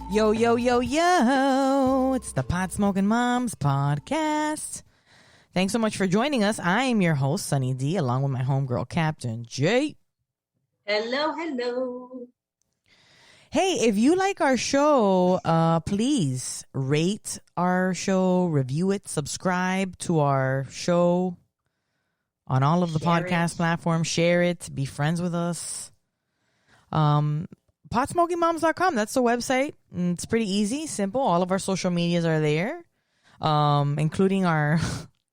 Yo, yo, yo, yo. It's the Pot Smoking Moms podcast. Thanks so much for joining us. I am your host, Sunny D, along with my homegirl, Captain J. Hello, hello. Hey, if you like our show, please rate our show, review it, subscribe to our show on all of the podcast platforms. Share it. Be friends with us. PotsmokingMoms.com. That's the website. It's pretty easy, simple. All of our social medias are there, including our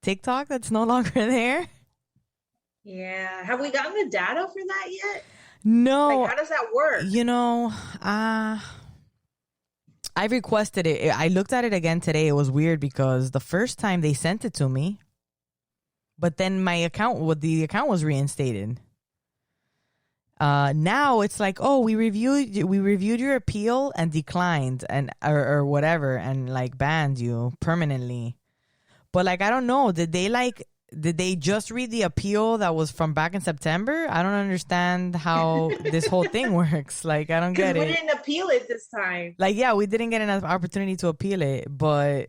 TikTok that's no longer there. Yeah. Have we gotten the data for that yet? No. Like, how does that work? You know, I requested it. I looked at it again today. It was weird because the first time they sent it to me, but then the account was reinstated. Now it's like, oh, we reviewed your appeal and declined or whatever and like banned you permanently. But like, I don't know. Did they just read the appeal that was from back in September? I don't understand how this whole thing works. Like, I don't get it. We didn't appeal it this time. Like, yeah, we didn't get an opportunity to appeal it, but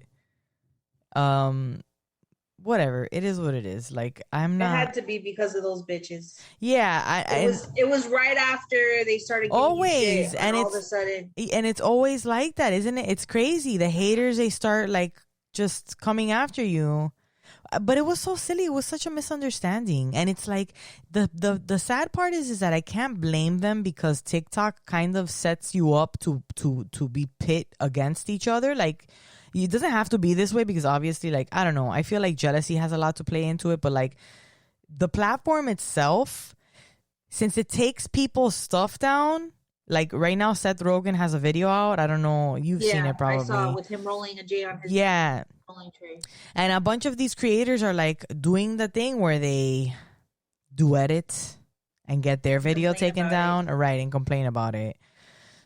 whatever. It is what it is. Like, I'm not. It had to be because of those bitches. Yeah, it was right after they started giving always, shit, and all of a sudden, and it's always like that, isn't it? It's crazy. The haters, they start like just coming after you. But it was so silly. It was such a misunderstanding, and it's like the sad part is that I can't blame them because TikTok kind of sets you up to be pit against each other. Like, it doesn't have to be this way because obviously, like, I don't know. I feel like jealousy has a lot to play into it, but like the platform itself, since it takes people's stuff down, like right now, Seth Rogen has a video out. I don't know. You've seen it probably. I saw it with him rolling a J on his rolling tray. And a bunch of these creators are like doing the thing where they duet it and get their video taken down, right, and complain about it.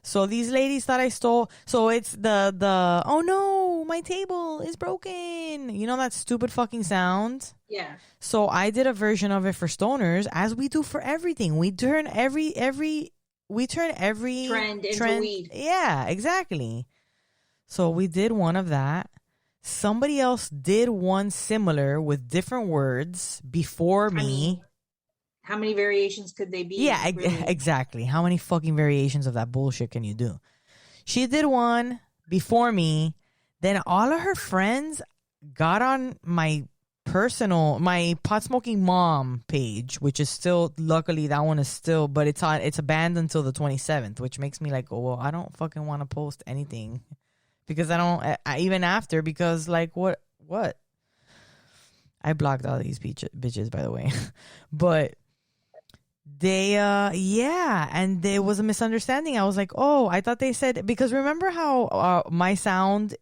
So these ladies thought I stole. So it's the oh no, my table is broken. You know that stupid fucking sound? Yeah. So I did a version of it for stoners, as we do for everything. We turn every trend into weed. Yeah, exactly. So we did one of that. Somebody else did one similar with different words before me. How many variations could they be? Yeah, really? Exactly. How many fucking variations of that bullshit can you do? She did one before me. Then all of her friends got on my pot smoking mom page, which is still, luckily that one is still, but it's banned until the 27th, which makes me like, oh, well, I don't fucking want to post anything because even after, because like what? I blocked all these bitches, by the way. But they, and there was a misunderstanding. I was like, oh, I thought they said, because remember how my sound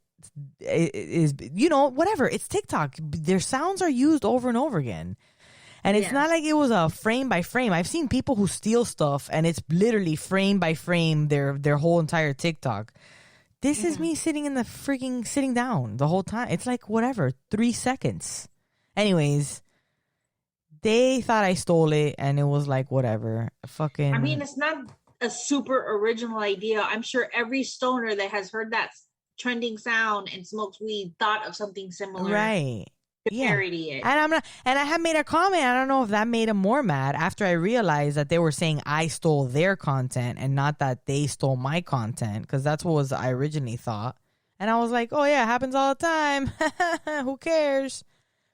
is, you know, whatever, it's TikTok. Their sounds are used over and over again. And it's not like it was a frame by frame. I've seen people who steal stuff and it's literally frame by frame their whole entire TikTok. This is me sitting down the whole time. It's like, whatever, 3 seconds. Anyways, they thought I stole it, and it was like, whatever. Fucking. I mean, it's not a super original idea. I'm sure every stoner that has heard that trending sound and smokes weed thought of something similar. Right. To parody it. And I had made a comment. I don't know if that made them more mad after I realized that they were saying I stole their content and not that they stole my content, because that's what I originally thought. And I was like, oh yeah, it happens all the time. Who cares?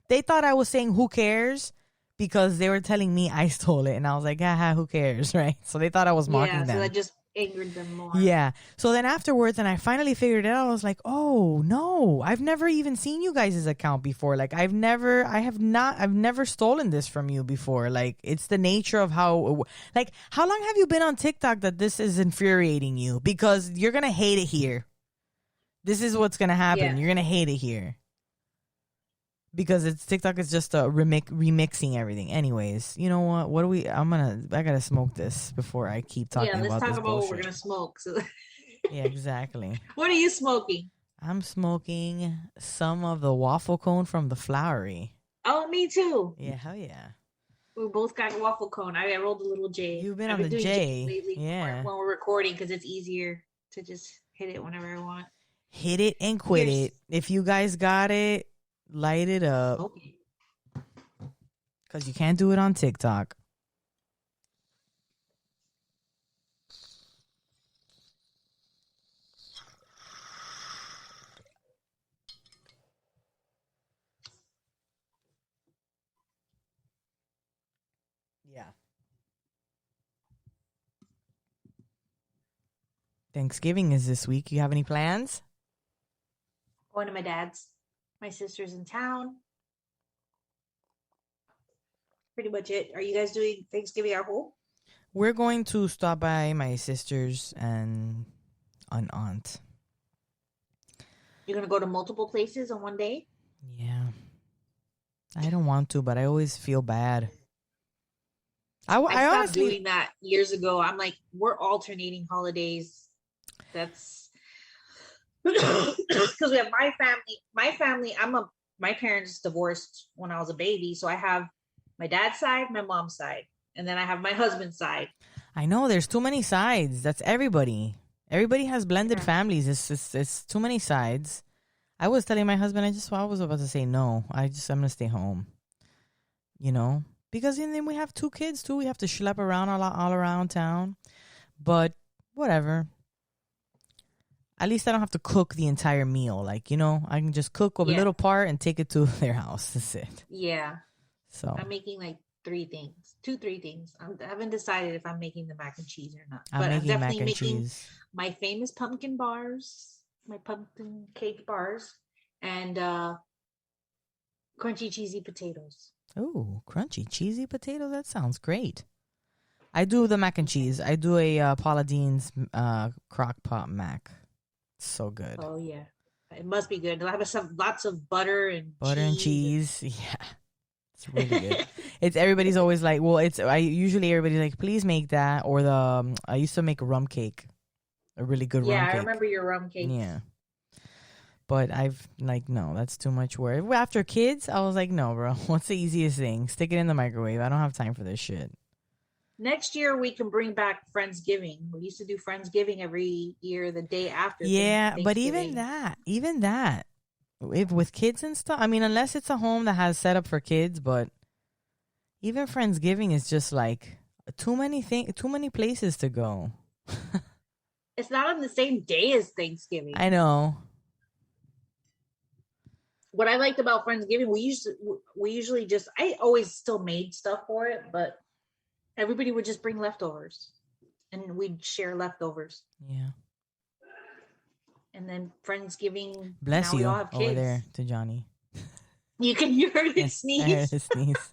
They thought I was saying who cares because they were telling me I stole it, and I was like, haha, who cares, right? So they thought I was mocking them. Yeah, so that just angered them more. Yeah. So then afterwards, and I finally figured it out, I was like, oh no, I've never even seen you guys' account before. Like, I've never stolen this from you before. Like, it's the nature of how long have you been on TikTok that this is infuriating you? Because you're going to hate it here. This is what's going to happen. Yeah. You're going to hate it here. because it's TikTok is just a remixing everything. Anyways, you know what? I gotta smoke this before I keep talking let's about talk this about what bullshit. we're gonna smoke. So Yeah, exactly. what are you smoking? I'm smoking some of the waffle cone from the Flowery. Oh, me too. Yeah, hell yeah. We both got a waffle cone. I rolled a little J. You've been I've on the doing J. lately Yeah. when we're recording because it's easier to just hit it whenever I want. Hit it and quit it. If you guys got it, light it up. Okay. Because you can't do it on TikTok. Yeah. Thanksgiving is this week. You have any plans? Going to my dad's. My sister's in town. Pretty much it. Are you guys doing Thanksgiving at home? We're going to stop by my sisters and an aunt. You're going to go to multiple places on one day? Yeah. I don't want to, but I always feel bad. I stopped honestly doing that years ago. I'm like, we're alternating holidays. That's because we have my family. My parents divorced when I was a baby, so I have my dad's side, my mom's side, and then I have my husband's side. I know there's too many sides. That's everybody. Everybody has blended families. It's too many sides. I was telling my husband, I was about to say no. I'm gonna stay home. You know, because then we have 2 kids too. We have to schlep around all around town. But whatever. At least I don't have to cook the entire meal. Like, you know, I can just cook a little part and take it to their house. That's it. Yeah. So I'm making like 3 things. I haven't decided if I'm making the mac and cheese or not. I'm definitely making making cheese. My famous pumpkin bars, my pumpkin cake bars, and crunchy cheesy potatoes. Oh, crunchy cheesy potatoes. That sounds great. I do the mac and cheese. I do a Paula Deen's crock pot mac. It's so good. Oh yeah, it must be good. I have lots of butter and cheese. Yeah, it's really good. It's everybody's always like, well, everybody's like, please make that, or the I used to make a rum cake, a really good rum cake. Yeah, I remember your rum cake. Yeah. But I've like, no, that's too much work. After kids, I was like, no, bro. What's the easiest thing? Stick it in the microwave. I don't have time for this shit. Next year, we can bring back Friendsgiving. We used to do Friendsgiving every year, the day after. Yeah, but even that, if with kids and stuff, I mean, unless it's a home that has set up for kids, but even Friendsgiving is just like too many places to go. It's not on the same day as Thanksgiving. I know. What I liked about Friendsgiving, we usually just, I always still made stuff for it, but everybody would just bring leftovers and we'd share leftovers. Yeah. And then Friendsgiving. Bless now you we all have kids. over there to Johnny. You heard it sneeze. I heard his sneeze.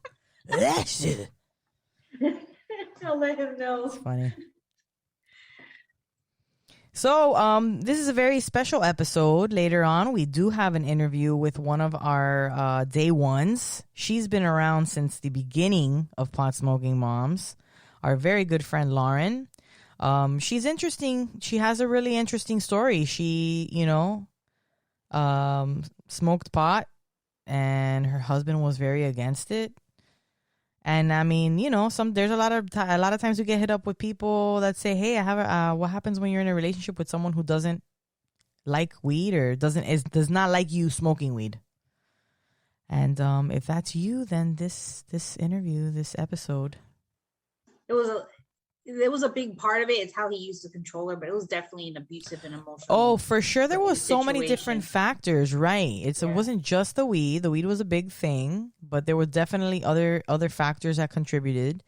That shit. I'll let him know. It's funny. So, this is a very special episode. Later on, we do have an interview with one of our day ones. She's been around since the beginning of Pot Smoking Moms. Our very good friend, Lauren. She's interesting. She has a really interesting story. She, smoked pot, and her husband was very against it. And I mean, there's a lot of times we get hit up with people that say, "Hey, I have what happens when you're in a relationship with someone who doesn't like weed or does not like you smoking weed?" And if that's you, then this episode, it was a big part of it. It's how he used the controller, but it was definitely an abusive and emotional. Oh, for sure. There was so many situation. different factors, right? It wasn't just the weed. The weed was a big thing, but there were definitely other factors that contributed.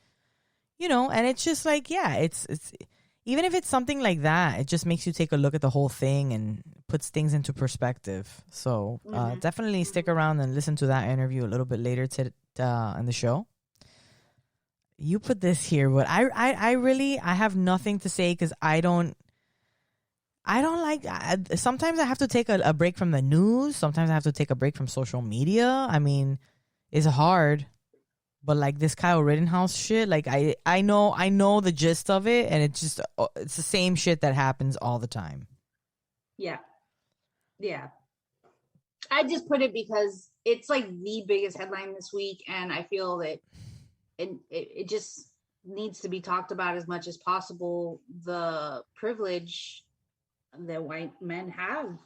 And it's just like, yeah, it's even if it's something like that, it just makes you take a look at the whole thing and puts things into perspective. So definitely stick around and listen to that interview a little bit later in the show. You put this here, but I really have nothing to say because I don't I don't like. Sometimes I have to take a break from the news. Sometimes I have to take a break from social media. I mean, it's hard, but like this Kyle Rittenhouse shit, like I know the gist of it, and it's just it's the same shit that happens all the time. Yeah. I just put it because it's like the biggest headline this week, and I feel that it just needs to be talked about as much as possible. The privilege that white men have,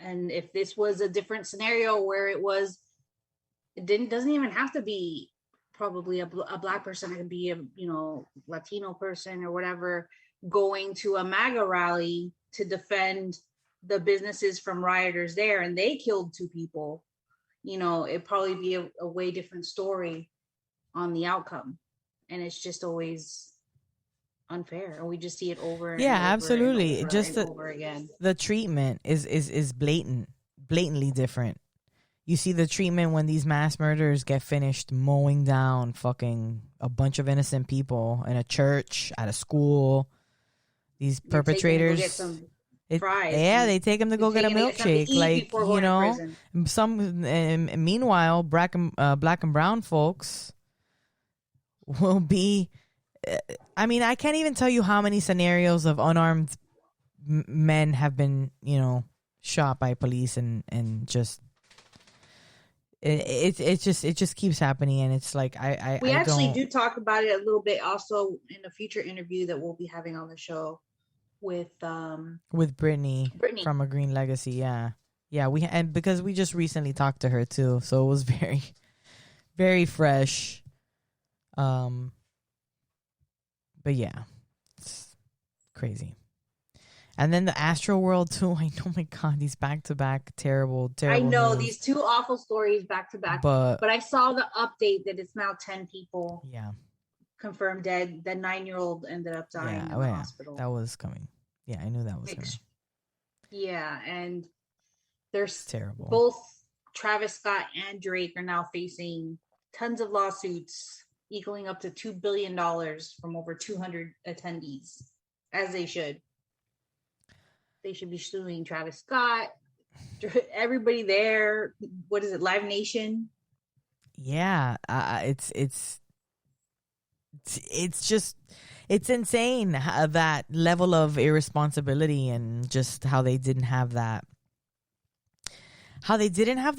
and if this was a different scenario where it doesn't even have to be probably a black person, it could be a Latino person or whatever, going to a MAGA rally to defend the businesses from rioters there, and they killed 2 people, it'd probably be a way different story on the outcome. And it's just always unfair, and we just see it over and over absolutely. and over just and over again. The treatment is blatantly different. You see the treatment when these mass murderers get finished mowing down fucking a bunch of innocent people in a church, at a school. These perpetrators, they take them to go get a milkshake. Like, meanwhile, black and brown folks will be. I mean, I can't even tell you how many scenarios of unarmed men have been, shot by police, and just it just keeps happening, and it's like we actually do talk about it a little bit also in a future interview that we'll be having on the show with Brittany from A Green Legacy. Yeah, and because we just recently talked to her too, so it was very, very fresh. But yeah, it's crazy. And then the Astro World too. I know, my God, these back-to-back terrible I know news. These 2 awful stories back-to-back. But I saw the update that it's now 10 people. Yeah. Confirmed dead. The 9-year-old ended up dying in the hospital. That was coming. Yeah, I knew that was coming. Yeah, and there's terrible. Both Travis Scott and Drake are now facing tons of lawsuits equaling up to $2 billion from over 200 attendees, as they should. They should be suing Travis Scott, everybody there. What is it, Live Nation? Yeah, it's just, it's insane, that level of irresponsibility, and just how they didn't have the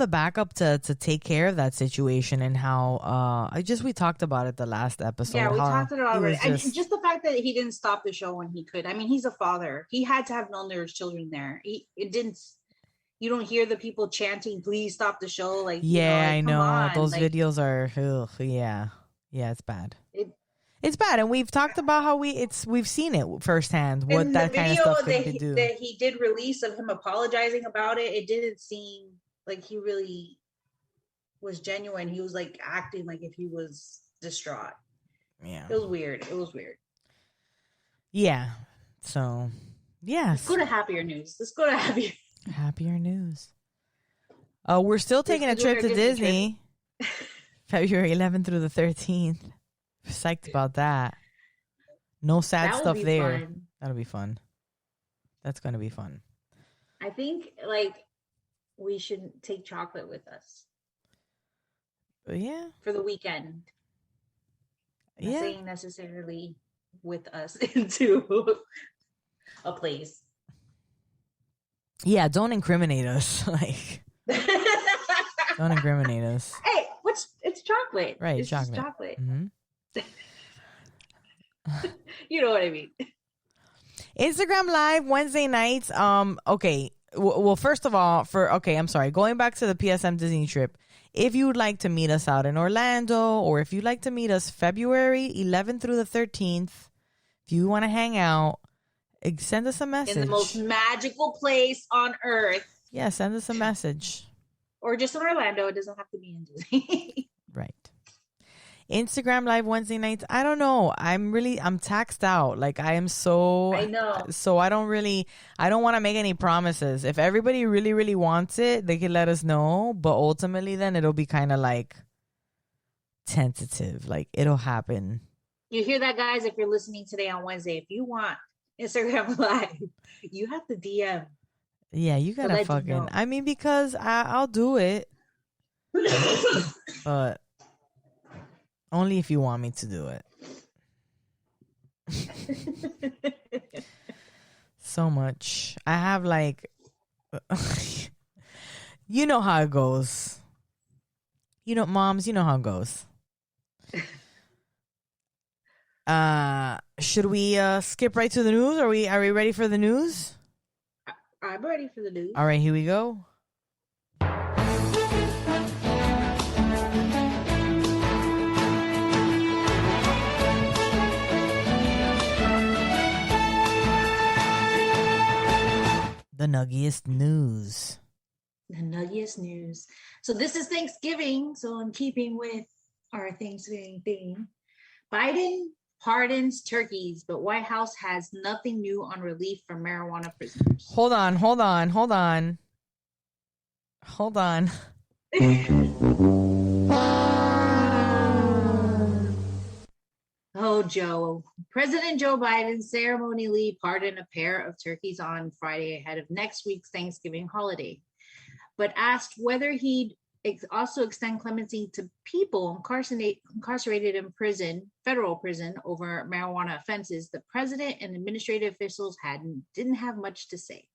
backup to take care of that situation, and how we talked about it the last episode. Yeah, we talked about it already. Just the fact that he didn't stop the show when he could. I mean, he's a father. He had to have known there was children there. You don't hear the people chanting, "Please stop the show!" Like, I know those videos are. It's bad. It's bad, and we've talked about how we've seen it firsthand. What that kind of stuff could do. That he did release of him apologizing about it. It didn't seem like he really was genuine. He was like acting like if he was distraught. Yeah, it was weird. Yeah. So, yeah. Let's go to happier news. Happier news. We're still taking a trip to Disney. February 11th through the 13th. Psyched about that. No sad stuff there. Fun. That'll be fun. That's going to be fun. I think we should take chocolate with us. Yeah. For the weekend. Yeah. Not saying necessarily with us into a place. Yeah, don't incriminate us. Don't incriminate us. Hey, it's chocolate. Right, it's chocolate. Just chocolate. Mm-hmm. You know what I mean. Instagram Live Wednesday nights. Okay. Well, first of all, I'm sorry. Going back to the PSM Disney trip, if you would like to meet us out in Orlando, or if you'd like to meet us February 11th through the 13th, if you want to hang out, send us a message. In the most magical place on earth. Yeah, send us a message. Or just in Orlando. It doesn't have to be in Disney. Right. Instagram Live Wednesday nights. I don't know. I'm taxed out. Like, I am so. I know. So I don't want to make any promises. If everybody really, really wants it, they can let us know. But ultimately, then it'll be kind of like tentative. Like, it'll happen. You hear that, guys? If you're listening today on Wednesday, if you want Instagram Live. You have to DM Yeah, you to gotta let you fucking. know. I mean, because I'll do it, but only if you want me to do it. So much. I have like, you know how it goes. You know, moms, you know how it goes. Should we skip right to the news? Are we ready for the news? I'm ready for the news. All right, here we go. The Nuggiest news. The Nuggiest news. So this is Thanksgiving. So in keeping with our Thanksgiving theme, Biden pardons turkeys, but White House has nothing new on relief for marijuana prisoners. Hold on. Oh, Joe. President Joe Biden ceremonially pardoned a pair of turkeys on Friday ahead of next week's Thanksgiving holiday, but asked whether he'd also extend clemency to people incarcerated in prison, federal prison, over marijuana offenses. The president and administrative officials didn't have much to say.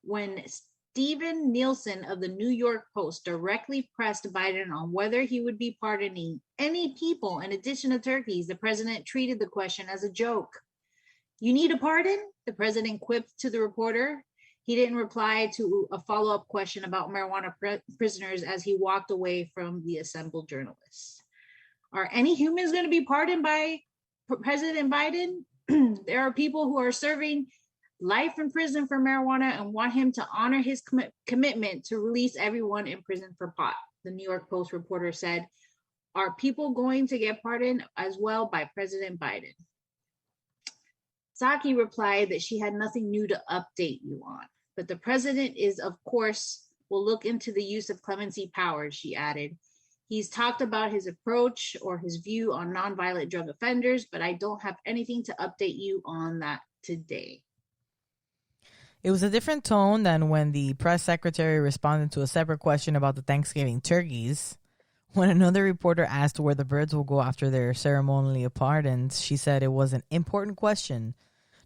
When Stephen Nielsen of the New York Post directly pressed Biden on whether he would be pardoning any people in addition to turkeys, the president treated the question as a joke. You need a pardon? The president quipped to the reporter. He didn't reply to a follow-up question about marijuana prisoners as he walked away from the assembled journalists. Are any humans going to be pardoned by President Biden? There are people who are serving life in prison for marijuana and want him to honor his commitment to release everyone in prison for pot, the New York Post reporter said. Are people going to get pardoned as well by President Biden? Psaki replied that she had nothing new to update you on, but the president will look into the use of clemency powers, she added. He's talked about his approach or his view on nonviolent drug offenders, but I don't have anything to update you on that today. It was a different tone than when the press secretary responded to a separate question about the Thanksgiving turkeys. When another reporter asked where the birds will go after their ceremonially pardoned, she said it was an important question,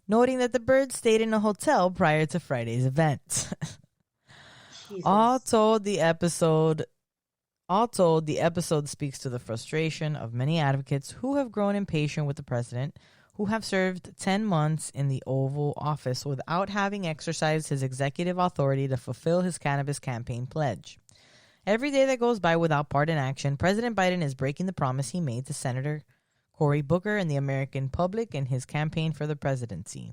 noting that the birds stayed in a hotel prior to Friday's event. All told, the episode speaks to the frustration of many advocates who have grown impatient with the president, who have served 10 months in the Oval Office without having exercised his executive authority to fulfill his cannabis campaign pledge. Every day that goes by without pardon action, President Biden is breaking the promise he made to Senator Cory Booker and the American public in his campaign for the presidency.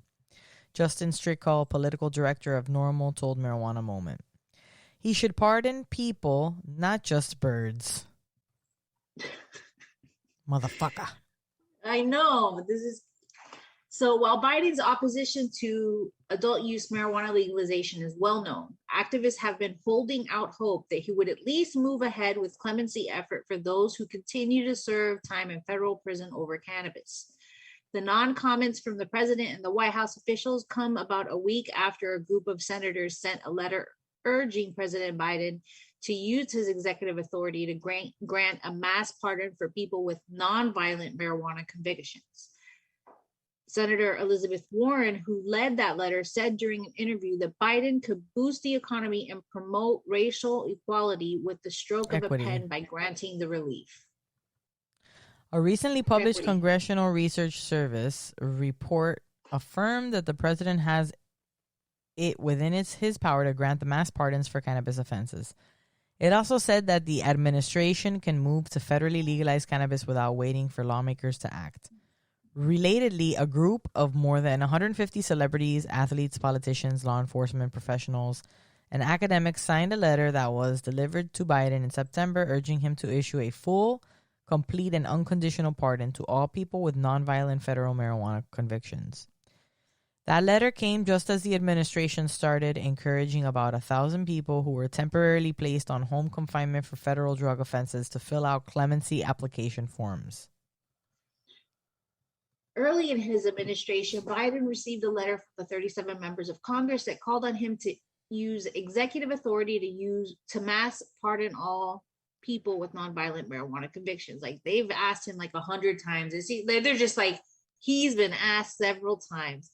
Justin Strickall, political director of NORML, told Marijuana Moment. He should pardon people, not just birds. Motherfucker. I know. So while Biden's opposition to adult use marijuana legalization is well known, activists have been holding out hope that he would at least move ahead with clemency effort for those who continue to serve time in federal prison over cannabis. The non-comments from the president and the White House officials come about a week after a group of senators sent a letter urging President Biden to use his executive authority to grant a mass pardon for people with non-violent marijuana convictions. Senator Elizabeth Warren, who led that letter, said during an interview that Biden could boost the economy and promote racial equality with the stroke of a pen by granting the relief. A recently published Congressional Research Service report affirmed that the president has it within his power to grant the mass pardons for cannabis offenses. It also said that the administration can move to federally legalize cannabis without waiting for lawmakers to act. Relatedly, a group of more than 150 celebrities, athletes, politicians, law enforcement professionals, and academics signed a letter that was delivered to Biden in September urging him to issue a full, complete, and unconditional pardon to all people with nonviolent federal marijuana convictions. That letter came just as the administration started encouraging about 1,000 people who were temporarily placed on home confinement for federal drug offenses to fill out clemency application forms. Early in his administration, Biden received a letter from the 37 members of Congress that called on him to use executive authority to mass pardon all people with nonviolent marijuana convictions. Like they've asked him like 100 times. They're just like, he's been asked several times.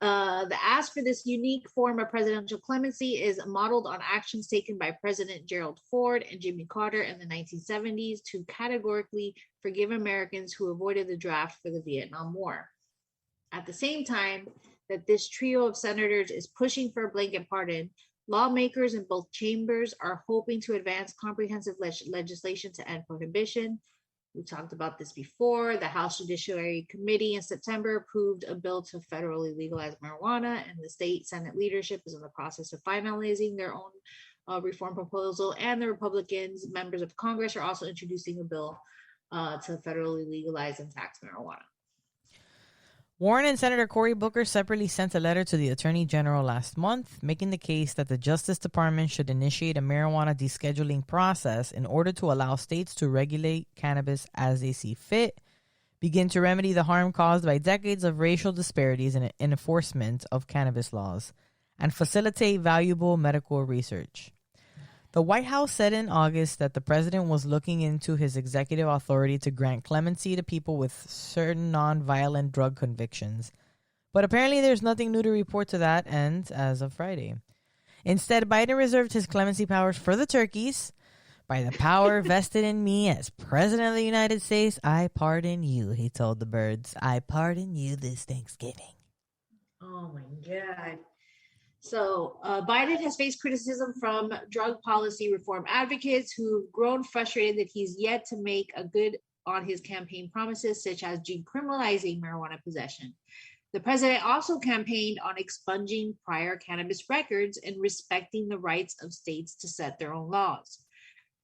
The ask for this unique form of presidential clemency is modeled on actions taken by President Gerald Ford and Jimmy Carter in the 1970s to categorically forgive Americans who avoided the draft for the Vietnam War. At the same time that this trio of senators is pushing for a blanket pardon, lawmakers in both chambers are hoping to advance comprehensive legislation to end prohibition. We talked about this before. The House Judiciary Committee in September approved a bill to federally legalize marijuana, and the state Senate leadership is in the process of finalizing their own reform proposal. And the Republicans, members of Congress, are also introducing a bill to federally legalize and tax marijuana. Warren and Senator Cory Booker separately sent a letter to the Attorney General last month, making the case that the Justice Department should initiate a marijuana descheduling process in order to allow states to regulate cannabis as they see fit, begin to remedy the harm caused by decades of racial disparities in enforcement of cannabis laws, and facilitate valuable medical research. The White House said in August that the president was looking into his executive authority to grant clemency to people with certain non-violent drug convictions. But apparently there's nothing new to report to that end as of Friday. Instead, Biden reserved his clemency powers for the turkeys. By the power vested in me as President of the United States, I pardon you, he told the birds. I pardon you this Thanksgiving. Oh my God. So Biden has faced criticism from drug policy reform advocates who've grown frustrated that he's yet to make a good on his campaign promises, such as decriminalizing marijuana possession. The president also campaigned on expunging prior cannabis records and respecting the rights of states to set their own laws.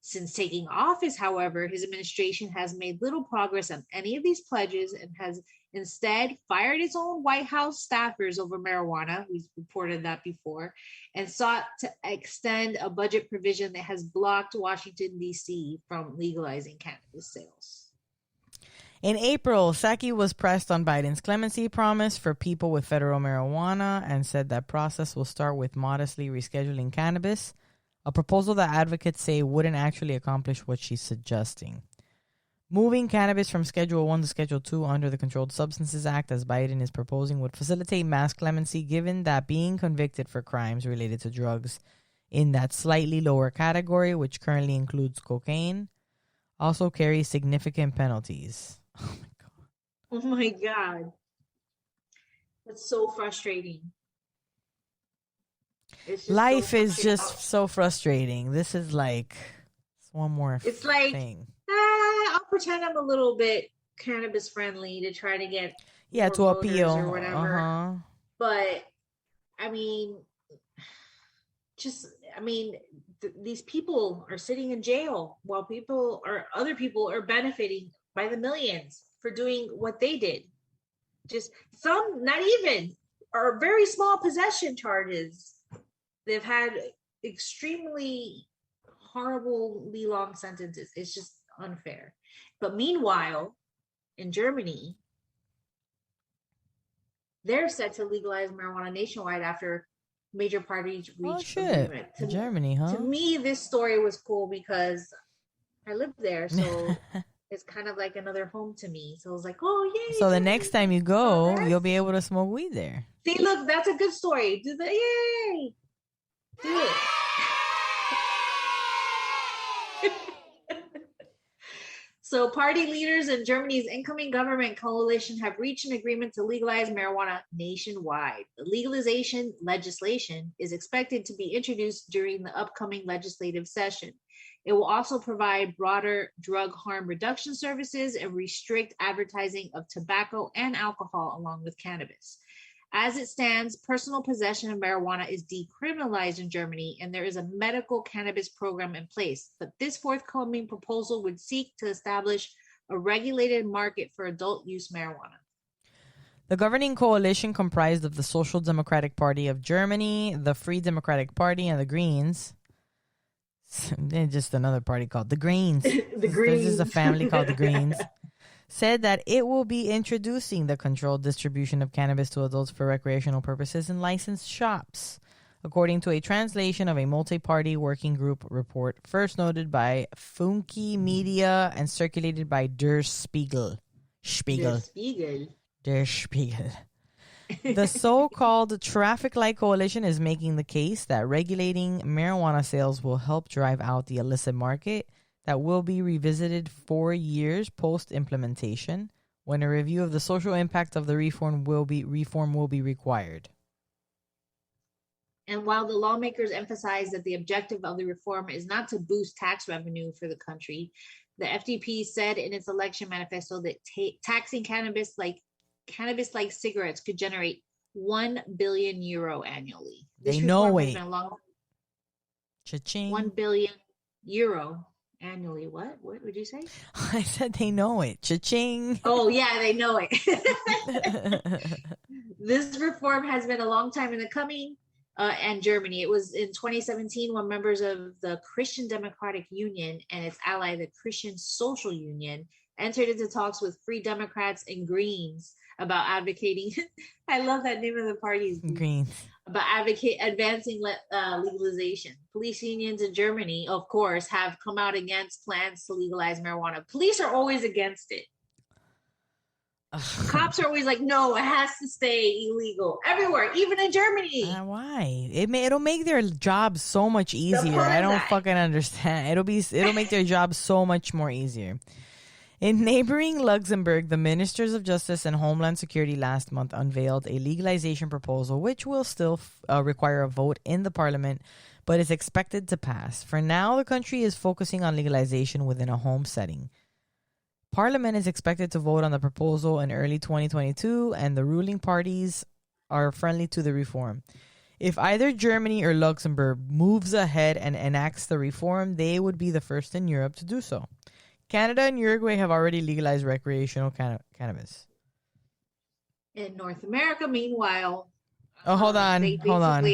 Since taking office, however, his administration has made little progress on any of these pledges and has instead fired its own White House staffers over marijuana. We've reported that before, and sought to extend a budget provision that has blocked Washington, D.C. from legalizing cannabis sales. In April, Psaki was pressed on Biden's clemency promise for people with federal marijuana and said that process will start with modestly rescheduling cannabis, a proposal that advocates say wouldn't actually accomplish what she's suggesting. Moving cannabis from Schedule 1 to Schedule 2 under the Controlled Substances Act, as Biden is proposing, would facilitate mass clemency, given that being convicted for crimes related to drugs in that slightly lower category, which currently includes cocaine, also carries significant penalties. Oh, my God. Oh, my God. That's so frustrating. Life is just so frustrating. This is like one more it's like thing. I'll pretend I'm a little bit cannabis friendly to try to get to appeal or whatever. But I mean, these people are sitting in jail while other people are benefiting by the millions for doing what they did. Just some, not even, are very small possession charges. They've had extremely horribly long sentences. It's just unfair. But meanwhile, in Germany, they're set to legalize marijuana nationwide after major parties reach agreement. Germany, huh? To me, this story was cool because I lived there, so it's kind of like another home to me. So I was like, oh, yay. So the next time you go, you'll be able to smoke weed there. See, look, that's a good story. Do the yay. Do it. So party leaders in Germany's incoming government coalition have reached an agreement to legalize marijuana nationwide. The legalization legislation is expected to be introduced during the upcoming legislative session. It will also provide broader drug harm reduction services and restrict advertising of tobacco and alcohol along with cannabis. As it stands, personal possession of marijuana is decriminalized in Germany, and there is a medical cannabis program in place. But this forthcoming proposal would seek to establish a regulated market for adult use marijuana. The governing coalition, comprised of the Social Democratic Party of Germany, the Free Democratic Party, and the Greens. Just another party called the Greens. The Greens. This is a family called the Greens. said that it will be introducing the controlled distribution of cannabis to adults for recreational purposes in licensed shops, according to a translation of a multi-party working group report first noted by Funky Media and circulated by Der Spiegel. Der Spiegel. The so-called Traffic Light Coalition is making the case that regulating marijuana sales will help drive out the illicit market that will be revisited 4 years post-implementation when a review of the social impact of the reform will be required. And while the lawmakers emphasize that the objective of the reform is not to boost tax revenue for the country, the FDP said in its election manifesto that taxing cannabis-like cigarettes could generate €1 billion annually. This they know it. Cha-ching. €1 billion annually. What would you say? I said they know it. Cha-ching. Oh, yeah, they know it. This reform has been a long time in the coming. And Germany. It was in 2017 when members of the Christian Democratic Union and its ally, the Christian Social Union, entered into talks with Free Democrats and Greens about advocating. I love that name of the parties. Greens. About advancing legalization. Police unions in Germany, of course, have come out against plans to legalize marijuana. Police are always against it. Cops are always like, no, it has to stay illegal everywhere, even in Germany. Why? It'll make their jobs so much easier. I don't fucking understand. It'll make their jobs so much more easier. In neighboring Luxembourg, the Ministers of Justice and Homeland Security last month unveiled a legalization proposal, which will still require a vote in the parliament, but is expected to pass. For now, the country is focusing on legalization within a home setting. Parliament is expected to vote on the proposal in early 2022, and the ruling parties are friendly to the reform. If either Germany or Luxembourg moves ahead and enacts the reform, they would be the first in Europe to do so. Canada and Uruguay have already legalized recreational cannabis. In North America, meanwhile... Oh, hold on. Let me... Hold on.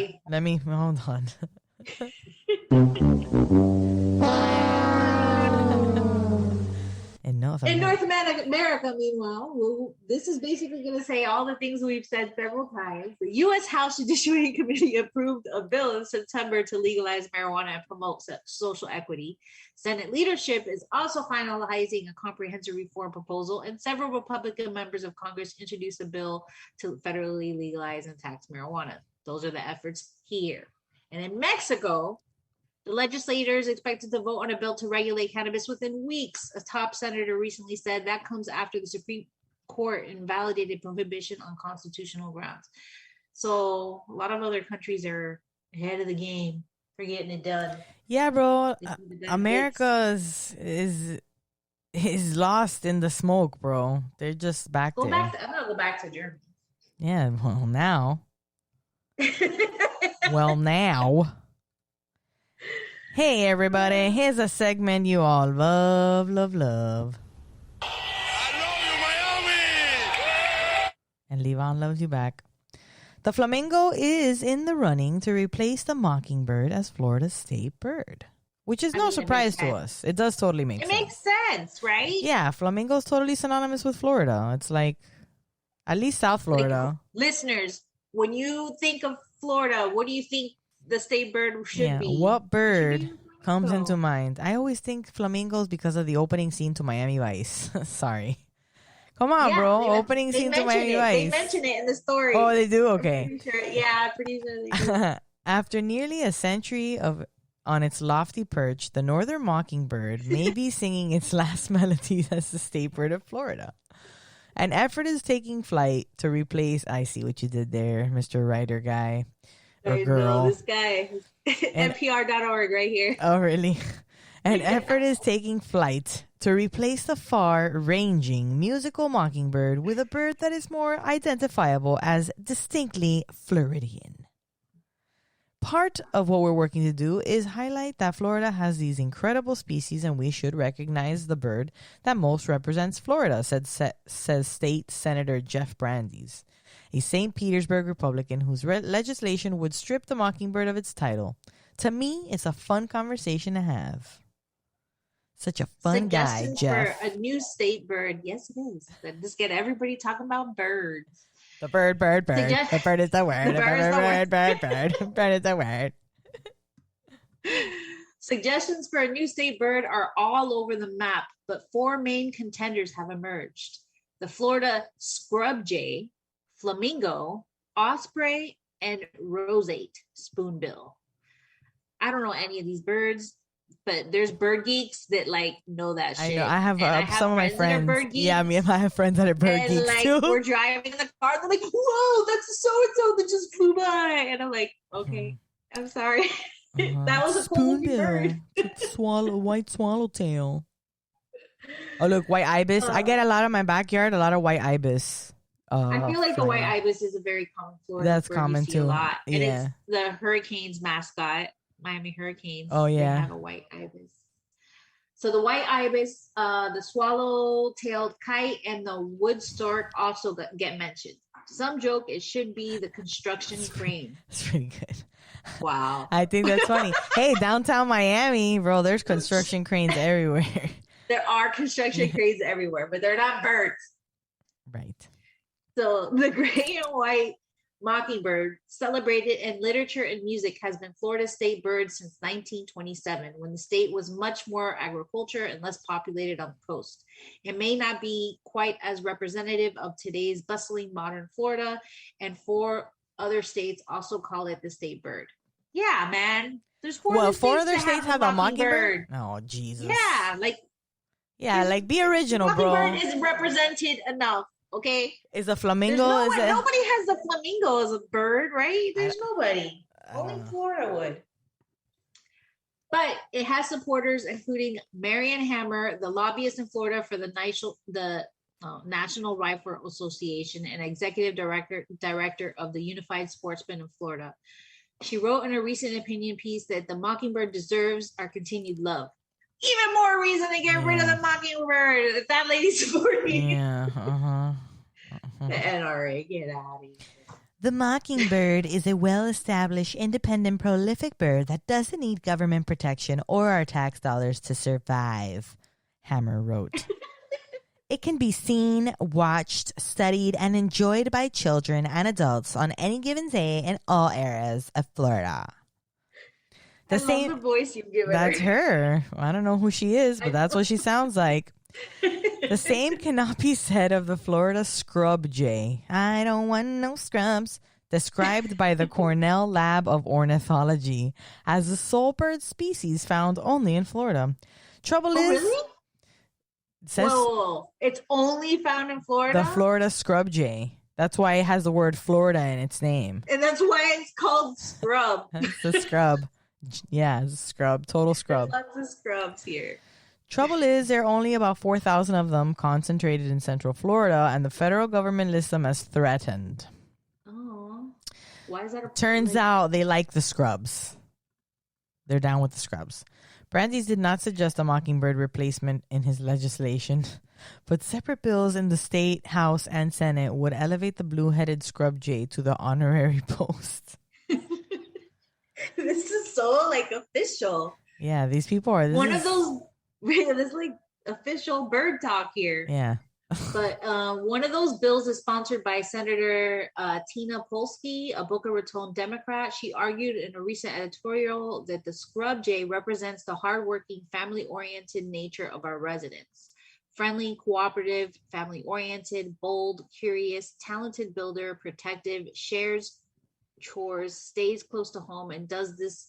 In North America, meanwhile, this is basically going to say all the things we've said several times. The U.S. House Judiciary Committee approved a bill in September to legalize marijuana and promote social equity. Senate leadership is also finalizing a comprehensive reform proposal, and several Republican members of Congress introduced a bill to federally legalize and tax marijuana. Those are the efforts here. And in Mexico, the legislators expected to vote on a bill to regulate cannabis within weeks. A top senator recently said that comes after the Supreme Court invalidated prohibition on constitutional grounds. So a lot of other countries are ahead of the game for getting it done. Yeah, bro. America is lost in the smoke, bro. They're just back there. I'm gonna go back to Germany. Yeah, well now. Now. Hey, everybody. Here's a segment you all love. I love you, Miami! And Levon loves you back. The flamingo is in the running to replace the mockingbird as Florida's state bird, which is no surprise to us. It does totally make sense. It makes sense, right? Yeah, flamingo is totally synonymous with Florida. It's like, at least South Florida. Like, listeners, when you think of Florida, what do you think the state bird should be? What bird comes into mind? I always think flamingos because of the opening scene to Miami Vice. Sorry. Come on, bro. Opening scene to Miami Vice. They mention it in the story. Oh, they do? Okay. Pretty sure they do. After nearly a century on its lofty perch, the northern mockingbird may be singing its last melodies as the state bird of Florida. An effort is taking flight to replace... I see what you did there, Mr. Writer guy. Or girl. This guy. NPR.org right here. Oh, really? An effort is taking flight to replace the far-ranging musical mockingbird with a bird that is more identifiable as distinctly Floridian. Part of what we're working to do is highlight that Florida has these incredible species and we should recognize the bird that most represents Florida, says State Senator Jeff Brandeis, a St. Petersburg Republican whose legislation would strip the mockingbird of its title. To me, it's a fun conversation to have. Such a fun guy, Suggestions Jeff. for a new state bird. Yes, it is. Just get everybody talking about birds. The bird. The bird is the word. The bird is the word. Bird. Bird is the word. Suggestions for a new state bird are all over the map, but 4 main contenders have emerged. The Florida scrub jay, flamingo, osprey, and roseate spoonbill. I don't know any of these birds, but there's bird geeks that like know that shit. I know. I have some of my friends. Yeah, I have friends that are bird and geeks like, too. We're driving in the car. They're like, "Whoa, that's so and so that just flew by," and I'm like, "Okay, I'm sorry." That was a cool bird. White swallowtail. Oh, look, white ibis. I get a lot in my backyard. A lot of white ibis. I feel like the white ibis is a very common Florida That's bird. common you see too. A lot. And yeah. It's the Hurricanes mascot, Miami Hurricanes. Oh yeah. They have a white ibis. So the white ibis, the swallow-tailed kite, and the wood stork also get mentioned. Some joke it should be the construction crane. That's pretty good. Wow. I think that's funny. Hey, downtown Miami, bro, there's construction cranes everywhere. There are construction cranes everywhere, but they're not birds. Right. So the gray and white mockingbird, celebrated in literature and music, has been Florida's state bird since 1927, when the state was much more agriculture and less populated on the coast. It may not be quite as representative of today's bustling modern Florida, and 4 other states also call it the state bird. Yeah, man. There's 4 other states have a mockingbird? Oh, Jesus. Yeah, like... Yeah, like, be original, bro. Mockingbird is represented enough. Okay. Is a flamingo? Nobody has the flamingo as a bird, right? There's nobody. Only Florida would. But it has supporters, including Marion Hammer, the lobbyist in Florida for the National Rifle Association and executive director of the Unified Sportsmen of Florida. She wrote in a recent opinion piece that the mockingbird deserves our continued love. Even more reason to get rid of the mockingbird. If that lady's supporting. Yeah. The NRA, get out of here. The mockingbird is a well-established, independent, prolific bird that doesn't need government protection or our tax dollars to survive, Hammer wrote. It can be seen, watched, studied, and enjoyed by children and adults on any given day in all areas of Florida. I love the voice you've given That's her. I don't know who she is, but that's what she sounds like. The same cannot be said of the Florida scrub jay. I don't want no scrubs. Described by the Cornell Lab of Ornithology as the sole bird species found only in Florida. Trouble is... Really? Whoa. It's only found in Florida? The Florida scrub jay. That's why it has the word Florida in its name. And that's why it's called scrub. It's a scrub. Yeah, it's a scrub. Total scrub. There's lots of scrubs here. Trouble is, there are only about 4,000 of them concentrated in Central Florida, and the federal government lists them as threatened. Oh. Why is that Turns out they like the scrubs. They're down with the scrubs. Brandeis did not suggest a mockingbird replacement in his legislation, but separate bills in the state, House, and Senate would elevate the blue-headed scrub jay to the honorary post. This is so, like, official. Yeah, these people are... One of those... This is, like, official bird talk here. Yeah. But one of those bills is sponsored by Senator Tina Polsky, a Boca Raton Democrat. She argued in a recent editorial that the scrub jay represents the hardworking, family-oriented nature of our residents. Friendly, cooperative, family-oriented, bold, curious, talented builder, protective, shares chores, stays close to home, and does this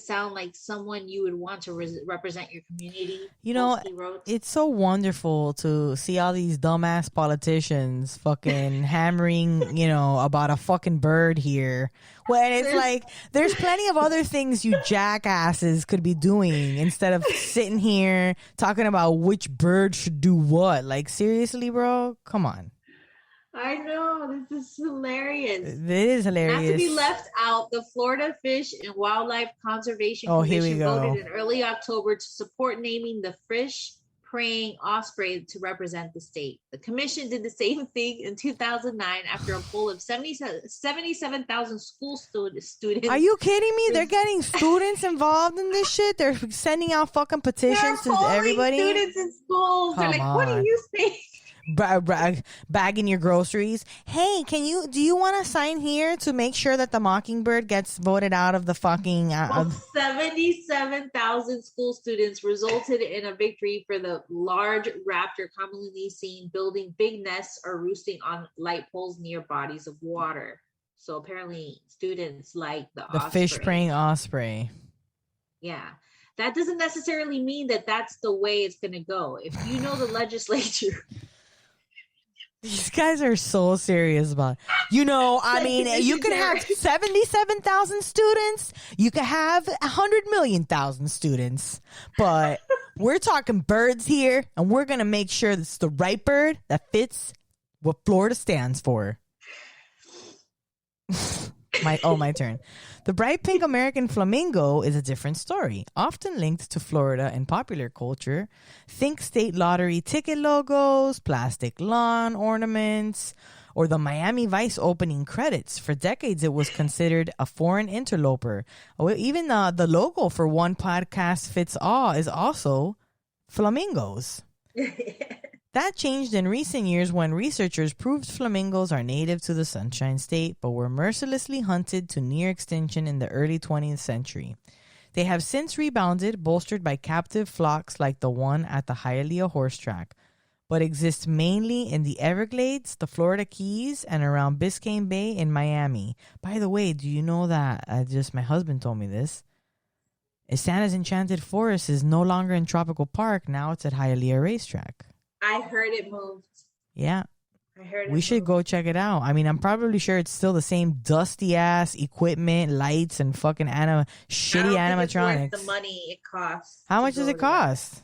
sound like someone you would want to represent your community? You know, it's so wonderful to see all these dumbass politicians fucking hammering, about a fucking bird here. When it's like, there's plenty of other things you jackasses could be doing instead of sitting here talking about which bird should do what. Like, seriously, bro? Come on. I know, this is hilarious. It is hilarious. Not to be left out, the Florida Fish and Wildlife Conservation Commission voted in early October to support naming the fish fish-praying osprey to represent the state. The commission did the same thing in 2009 after a poll of 77,000 school students. Are you kidding me? They're getting students involved in this shit. They're sending out fucking petitions to everybody. Students in schools. They're like, what do you think? Bagging your groceries. Hey, do you want to sign here to make sure that the mockingbird gets voted out of the fucking 77,000 school students resulted in a victory for the large raptor commonly seen building big nests or roosting on light poles near bodies of water. So apparently students like the fish praying osprey. Yeah. That doesn't necessarily mean that that's the way it's going to go. If you know the legislature These guys are so serious about it. You can have 77,000 students. You can have 100 million students. But we're talking birds here, and we're going to make sure it's the right bird that fits what Florida stands for. My turn. The bright pink American flamingo is a different story, often linked to Florida in popular culture. Think state lottery ticket logos, plastic lawn ornaments, or the Miami Vice opening credits. For decades, it was considered a foreign interloper. Even the logo for One Podcast Fits All is also flamingos. That changed in recent years when researchers proved flamingos are native to the Sunshine State, but were mercilessly hunted to near extinction in the early 20th century. They have since rebounded, bolstered by captive flocks like the one at the Hialeah horse track, but exist mainly in the Everglades, the Florida Keys, and around Biscayne Bay in Miami. By the way, do you know that, my husband told me this, Santa's Enchanted Forest is no longer in Tropical Park, now it's at Hialeah Racetrack. I heard it moved. Yeah. I heard it. We should go check it out. I mean, I'm probably sure it's still the same dusty ass equipment, lights, and fucking shitty animatronics. It's worth the money it costs. How much does it cost?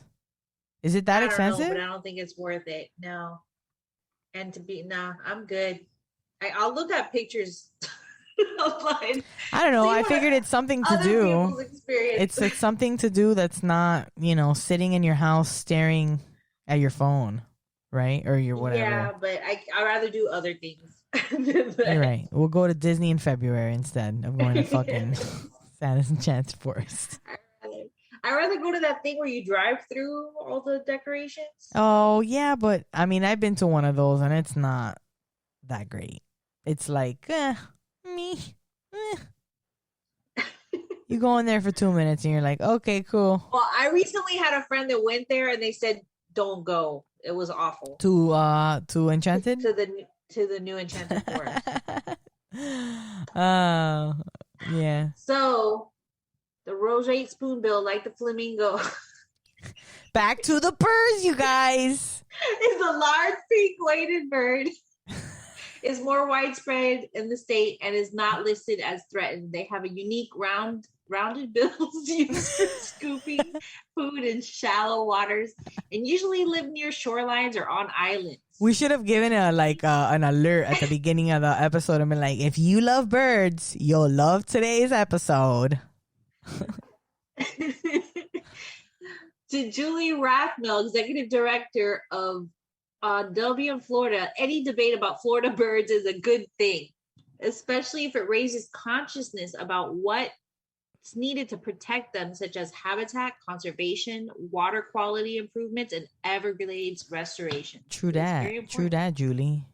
Is it that expensive? But I don't think it's worth it. No. And I'm good. I'll look at pictures online. I don't know. I figured it's something to do. It's something to do that's not, sitting in your house staring at your phone, right? Or your whatever. Yeah, but I'd rather do other things. You're right. We'll go to Disney in February instead of going to fucking Santa's Enchanted Forest. I'd rather go to that thing where you drive through all the decorations. Oh, yeah, but I mean, I've been to one of those and it's not that great. It's like, me. You go in there for 2 minutes and you're like, okay, cool. Well, I recently had a friend that went there and they said, don't go. It was awful. To Enchanted? To the new Enchanted Forest. Yeah. So the roseate spoonbill, like the flamingo. Back to the birds, you guys. Is a large pink-weighted bird. Is more widespread in the state and is not listed as threatened. They have a unique rounded bills used for scooping food in shallow waters and usually live near shorelines or on islands. We should have given an alert at the beginning of the episode and been like, if you love birds, you'll love today's episode. To Julie Rathmel, executive director of W in Florida, any debate about Florida birds is a good thing, especially if it raises consciousness about what's needed to protect them, such as habitat conservation, water quality improvements, and Everglades restoration. True that, Julie.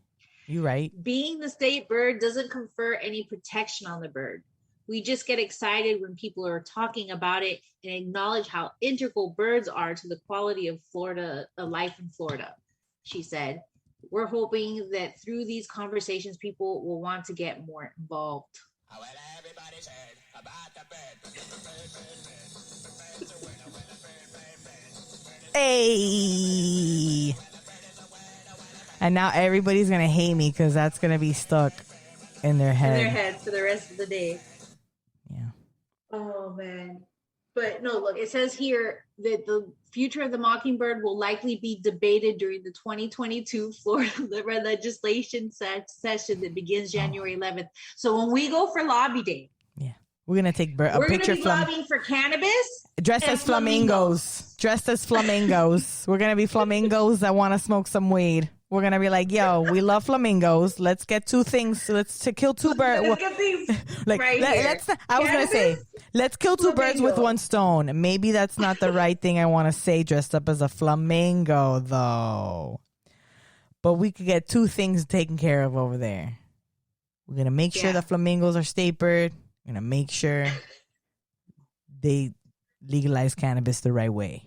You're right. Being the state bird doesn't confer any protection on the bird. We just get excited when people are talking about it and acknowledge how integral birds are to the quality of Florida, life in Florida. She said, we're hoping that through these conversations, people will want to get more involved. Hey! And now everybody's going to hate me because that's going to be stuck in their head. In their head for the rest of the day. Yeah. Oh, man. But no, look, it says here that the future of the mockingbird will likely be debated during the 2022 Florida legislation session that begins January 11th. So when we go for lobby day, yeah, We're gonna take a We're picture gonna be lobbying for cannabis. dressed and as flamingos. Dressed as flamingos. We're gonna be flamingos that want to smoke some weed. We're gonna be like, yo, we love flamingos. Let's get two things. Let's to kill two birds. Let's get these Like right here. let's. I was gonna say, Cannabis, let's kill two birds with flamingo. one stone. Maybe that's not the right thing I want to say. Dressed up as a flamingo, though. But we could get two things taken care of over there. We're gonna make sure the flamingos are stapered. We're gonna make sure they legalize cannabis the right way.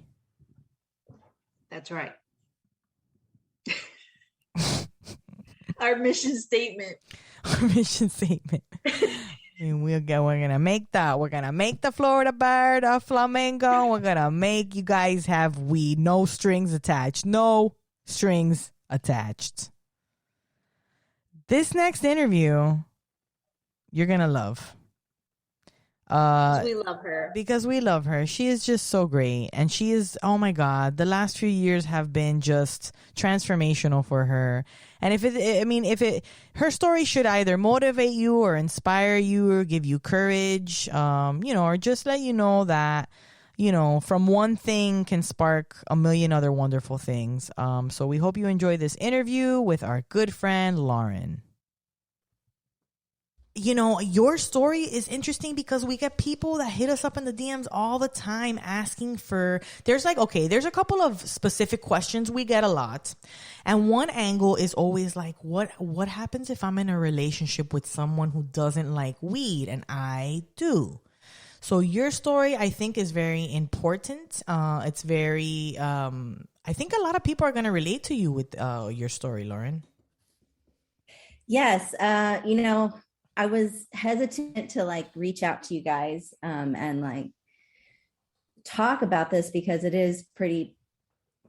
That's right. Our mission statement. Our mission statement. We're gonna make that. We're gonna make the Florida bird a flamingo. We're gonna make you guys have weed. No strings attached. No strings attached. This next interview, you're gonna love. We love her. Because we love her. She is just so great. And she is, oh my God, the last few years have been just transformational for her. And her story should either motivate you or inspire you or give you courage, or just let you know that, from one thing can spark a million other wonderful things. So we hope you enjoy this interview with our good friend, Lauren. Your story is interesting because we get people that hit us up in the DMs all the time asking for, there's a couple of specific questions we get a lot. And one angle is always like, what happens if I'm in a relationship with someone who doesn't like weed and I do? So your story, I think, is very important. It's very, I think a lot of people are going to relate to you with your story, Lauren. Yes. I was hesitant to reach out to you guys and talk about this because it is pretty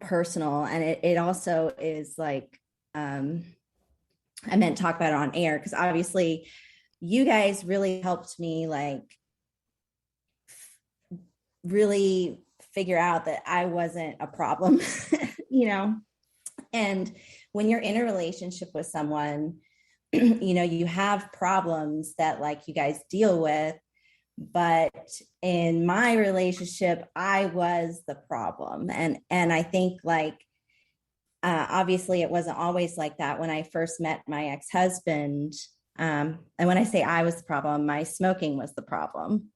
personal, and it also is I meant talk about it on air because obviously you guys really helped me really figure out that I wasn't a problem, and when you're in a relationship with someone, you have problems that you guys deal with, but in my relationship, I was the problem. And I think obviously it wasn't always like that when I first met my ex-husband. And when I say I was the problem, my smoking was the problem.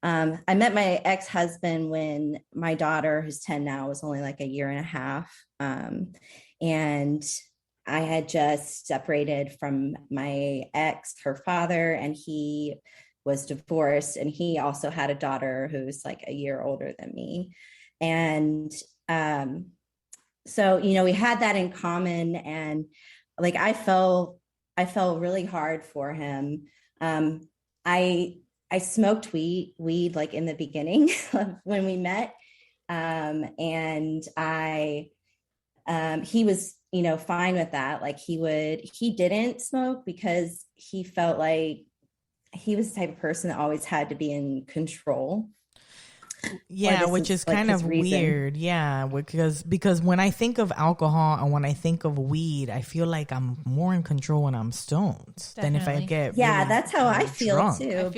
I met my ex-husband when my daughter, who's 10 now, was only a year and a half. And I had just separated from my ex, her father, and he was divorced. And he also had a daughter who's a year older than me. And so, we had that in common. And I fell really hard for him. I smoked weed in the beginning when we met. And he was, fine with that. He didn't smoke because he felt like he was the type of person that always had to be in control. Yeah, which is kind of weird. Yeah, because when I think of alcohol and when I think of weed, I feel like I'm more in control when I'm stoned than if I get that's how I feel drunk. too.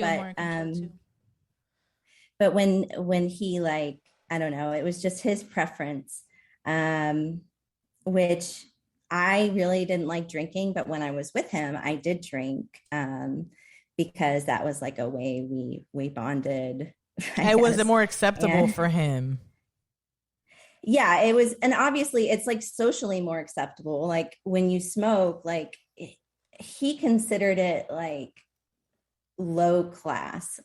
But when he I don't know, it was just his preference. Which I really didn't like drinking, but when I was with him, I did drink because that was a way we bonded. It was more acceptable for him. Yeah, it was. And obviously it's socially more acceptable. When you smoke, he considered it low class,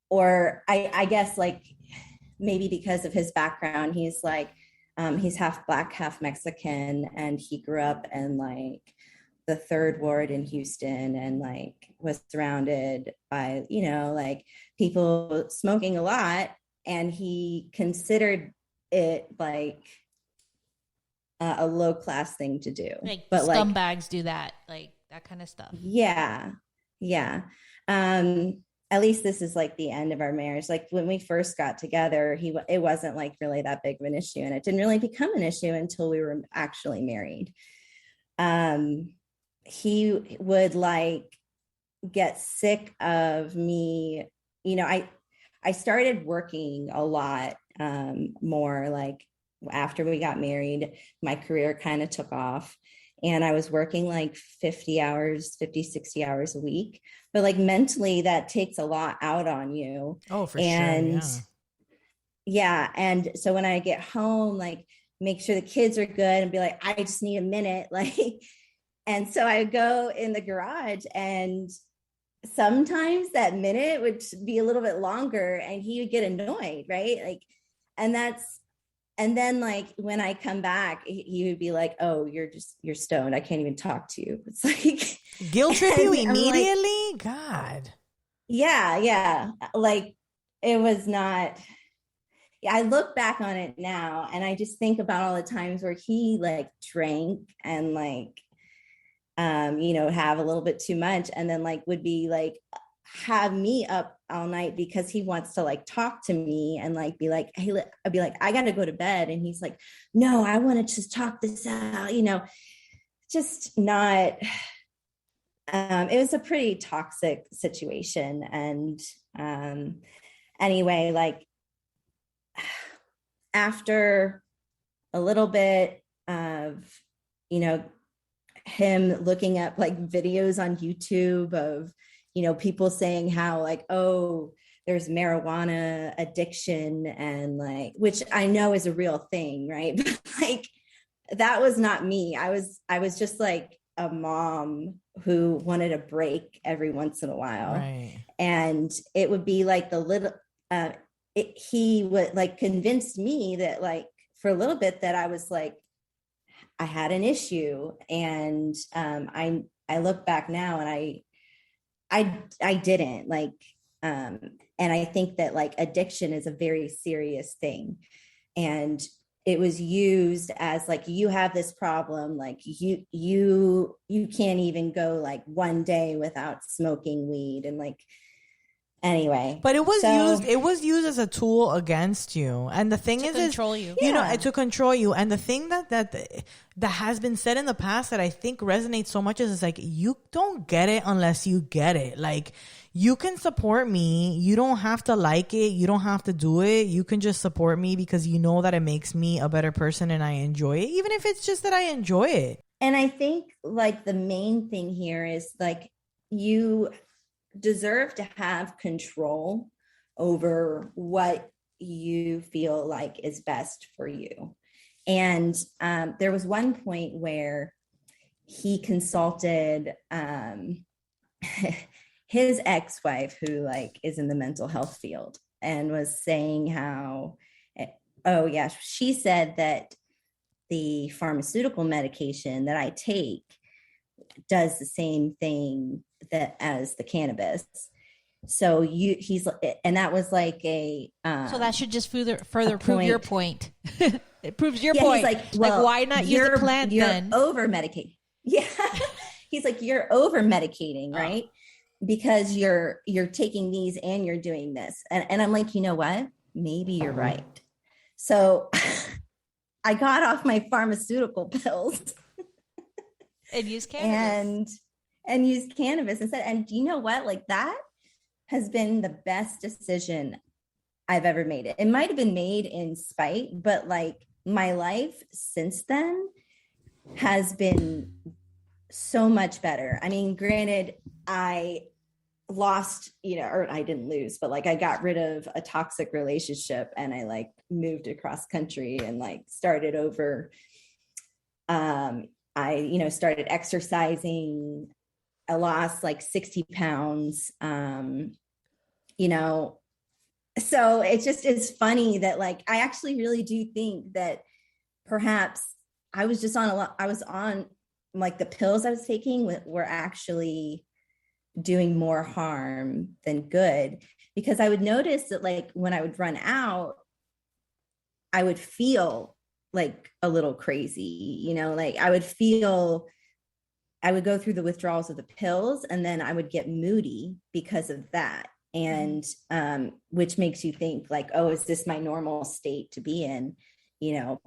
or I guess maybe because of his background, he's he's half Black, half Mexican, and he grew up in the Third Ward in Houston, and was surrounded by people smoking a lot, and he considered it a low class thing to do. But scumbags do that, that kind of stuff. Yeah. At least this is the end of our marriage. When we first got together, it wasn't really that big of an issue, and it didn't really become an issue until we were actually married. He would get sick of me. You know, I started working a lot more like after we got married. My career kind of took off, and I was working like 50 hours, 50, 60 hours a week. But like mentally, that takes a lot out on you. Oh, for and sure. Yeah. And so when I get home, like make sure the kids are good and be like, I just need a minute. Like, and so I go in the garage, and sometimes that minute would be a little bit longer, and he would get annoyed. Right. Like, and then like when I come back, he would be like, oh, you're stoned. I can't even talk to you. It's like Guilt trip you like, immediately? God. Yeah. Like it was not. Yeah, I look back on it now, and I just think about all the times where he like drank and like, have a little bit too much, and then like would be like have me up all night because he wants to like talk to me and like be like, hey, I'd be like, I got to go to bed. And he's like, no, I want to just talk this out, just not, it was a pretty toxic situation. And anyway, like after a little bit of, him looking up like videos on YouTube of, people saying how like, oh, there's marijuana addiction, and like, which I know is a real thing, right? But like, that was not me. I was just like a mom who wanted a break every once in a while. Right. And it would be like the little, he would like convince me that like for a little bit that I was like, I had an issue. And I look back now, and I didn't like, and I think that like addiction is a very serious thing, and it was used as like, you have this problem, like you can't even go like one day without smoking weed, and like, anyway. But it was used as a tool against you. And the thing to is control you. To control you. And the thing that has been said in the past that I think resonates so much is like, you don't get it unless you get it. Like, you can support me. You don't have to like it. You don't have to do it. You can just support me because you know that it makes me a better person and I enjoy it, even if it's just that I enjoy it. And I think like the main thing here is like, you deserve to have control over what you feel like is best for you. And there was one point where he consulted his ex-wife, who like is in the mental health field, and was saying how, oh yeah, she said that the pharmaceutical medication that I take does the same thing as the cannabis. So and that was like a so that should just further prove your point. It proves your point. He's like, well, why not use a plant then? You're over medicating. Yeah. He's like, you're over medicating, right? Because you're taking these and you're doing this. And I'm like, you know what? Maybe you're right. So I got off my pharmaceutical pills and used cannabis. And used cannabis instead. And you know what? Like, that has been the best decision I've ever made. It might have been made in spite, but like my life since then has been so much better. I mean, granted, I lost, or I didn't lose, but like I got rid of a toxic relationship, and I like moved across country and like started over. I, started exercising. I lost like 60 pounds, so it's funny that like, I actually really do think that perhaps I was just on like the pills I was taking were actually doing more harm than good, because I would notice that like when I would run out, I would feel like a little crazy, like I would go through the withdrawals of the pills, and then I would get moody because of that. And which makes you think like, oh, is this my normal state to be in?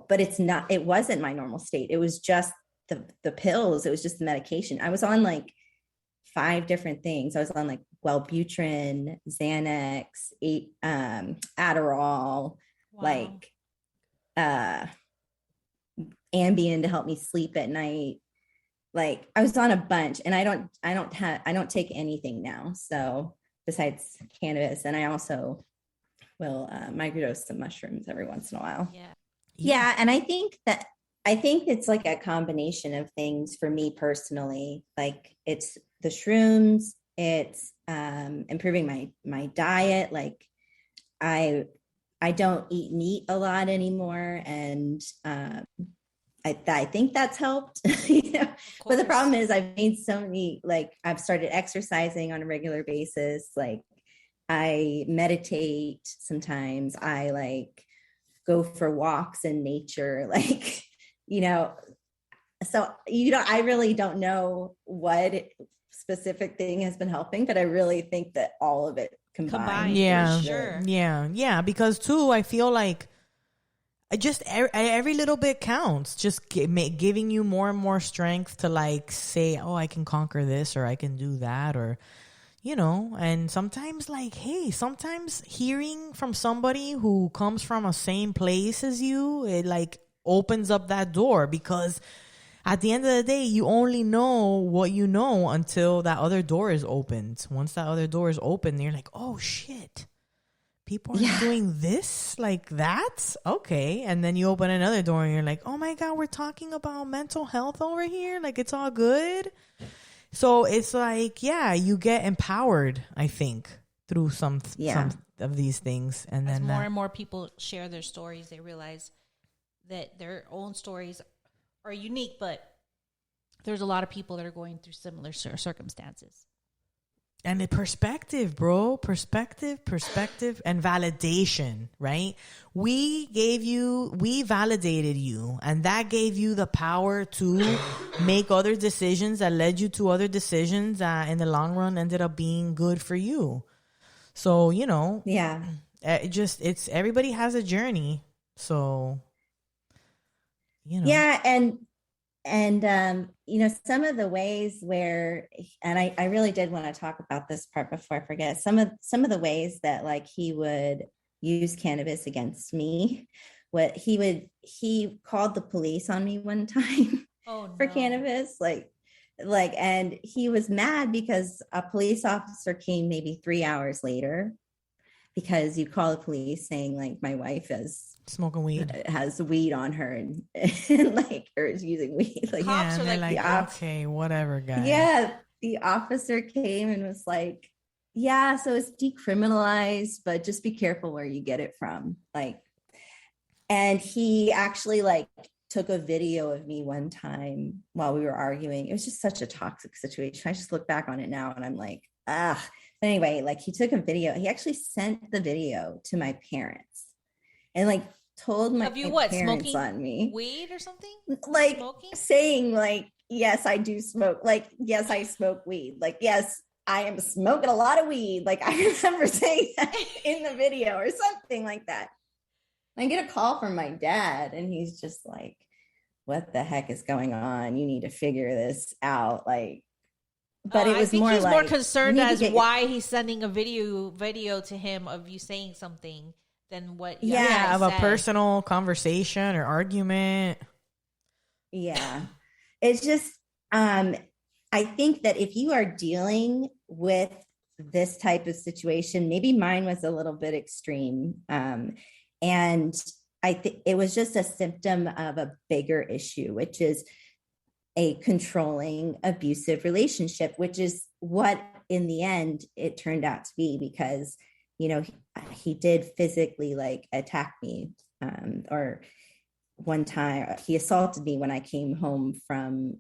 But it's not, it wasn't my normal state. It was just the pills. It was just the medication. I was on like 5 different things. I was on like Wellbutrin, Xanax, Adderall, like Ambien to help me sleep at night. Like I was on a bunch, and I don't take anything now. So besides cannabis, and I also will microdose some mushrooms every once in a while. Yeah. And I think it's like a combination of things for me personally. Like it's the shrooms, it's improving my diet. Like I don't eat meat a lot anymore, and I think that's helped. You know? But the problem is I've made so many, like I've started exercising on a regular basis. Like I meditate sometimes. I like go for walks in nature. Like, you know, so, you know, I really don't know what specific thing has been helping, but I really think that all of it combined. Yeah. Sure. Yeah. Because too, I feel like just every little bit counts. Just giving you more and more strength to like say, oh, I can conquer this, or I can do that, or, you know. And sometimes like, hey, sometimes hearing from somebody who comes from a same place as you, it like opens up that door, because at the end of the day, you only know what you know until that other door is opened. Once that other door is open, you're like, oh shit, people are doing this, like that? Okay. And then you open another door and you're like, oh my God, we're talking about mental health over here. Like it's all good. So it's like, yeah, you get empowered, I think, through some of these things. And as then more and more people share their stories, they realize that their own stories are unique, but there's a lot of people that are going through similar circumstances. And the perspective, bro, perspective, and validation, right? We validated you, and that gave you the power to make other decisions that led you to other decisions that in the long run ended up being good for you. So, you know, it's everybody has a journey. So, you know. Yeah. And you know, some of the ways where, and I really did want to talk about this part before I forget, some of the ways that like he would use cannabis against me. He called the police on me one time for cannabis, like, and he was mad because a police officer came maybe 3 hours later, because you call the police saying like my wife is smoking weed, has weed on her, and like, or is using weed. Like, cops are like okay, whatever, guys. Yeah, the officer came and was like, yeah, so it's decriminalized, but just be careful where you get it from. Like, and he actually like took a video of me one time while we were arguing. It was just such a toxic situation. I just look back on it now and I'm like, ah. But anyway, like he took a video. He actually sent the video to my parents and like told my parents smoking on me weed or something, like smoking? Saying like, yes, I do smoke. Like, yes, I smoke weed. Like, yes, I am smoking a lot of weed. Like I remember saying that in the video or something like that. I get a call from my dad and he's just like, what the heck is going on? You need to figure this out. Like, but it was more he's like more concerned as why he's sending a video to him of you saying something than what of a personal conversation or argument. Yeah. It's just I think that if you are dealing with this type of situation, maybe mine was a little bit extreme. And I think it was just a symptom of a bigger issue, which is a controlling, abusive relationship, which is what in the end it turned out to be, because, you know, he did physically like attack me, or one time he assaulted me when I came home from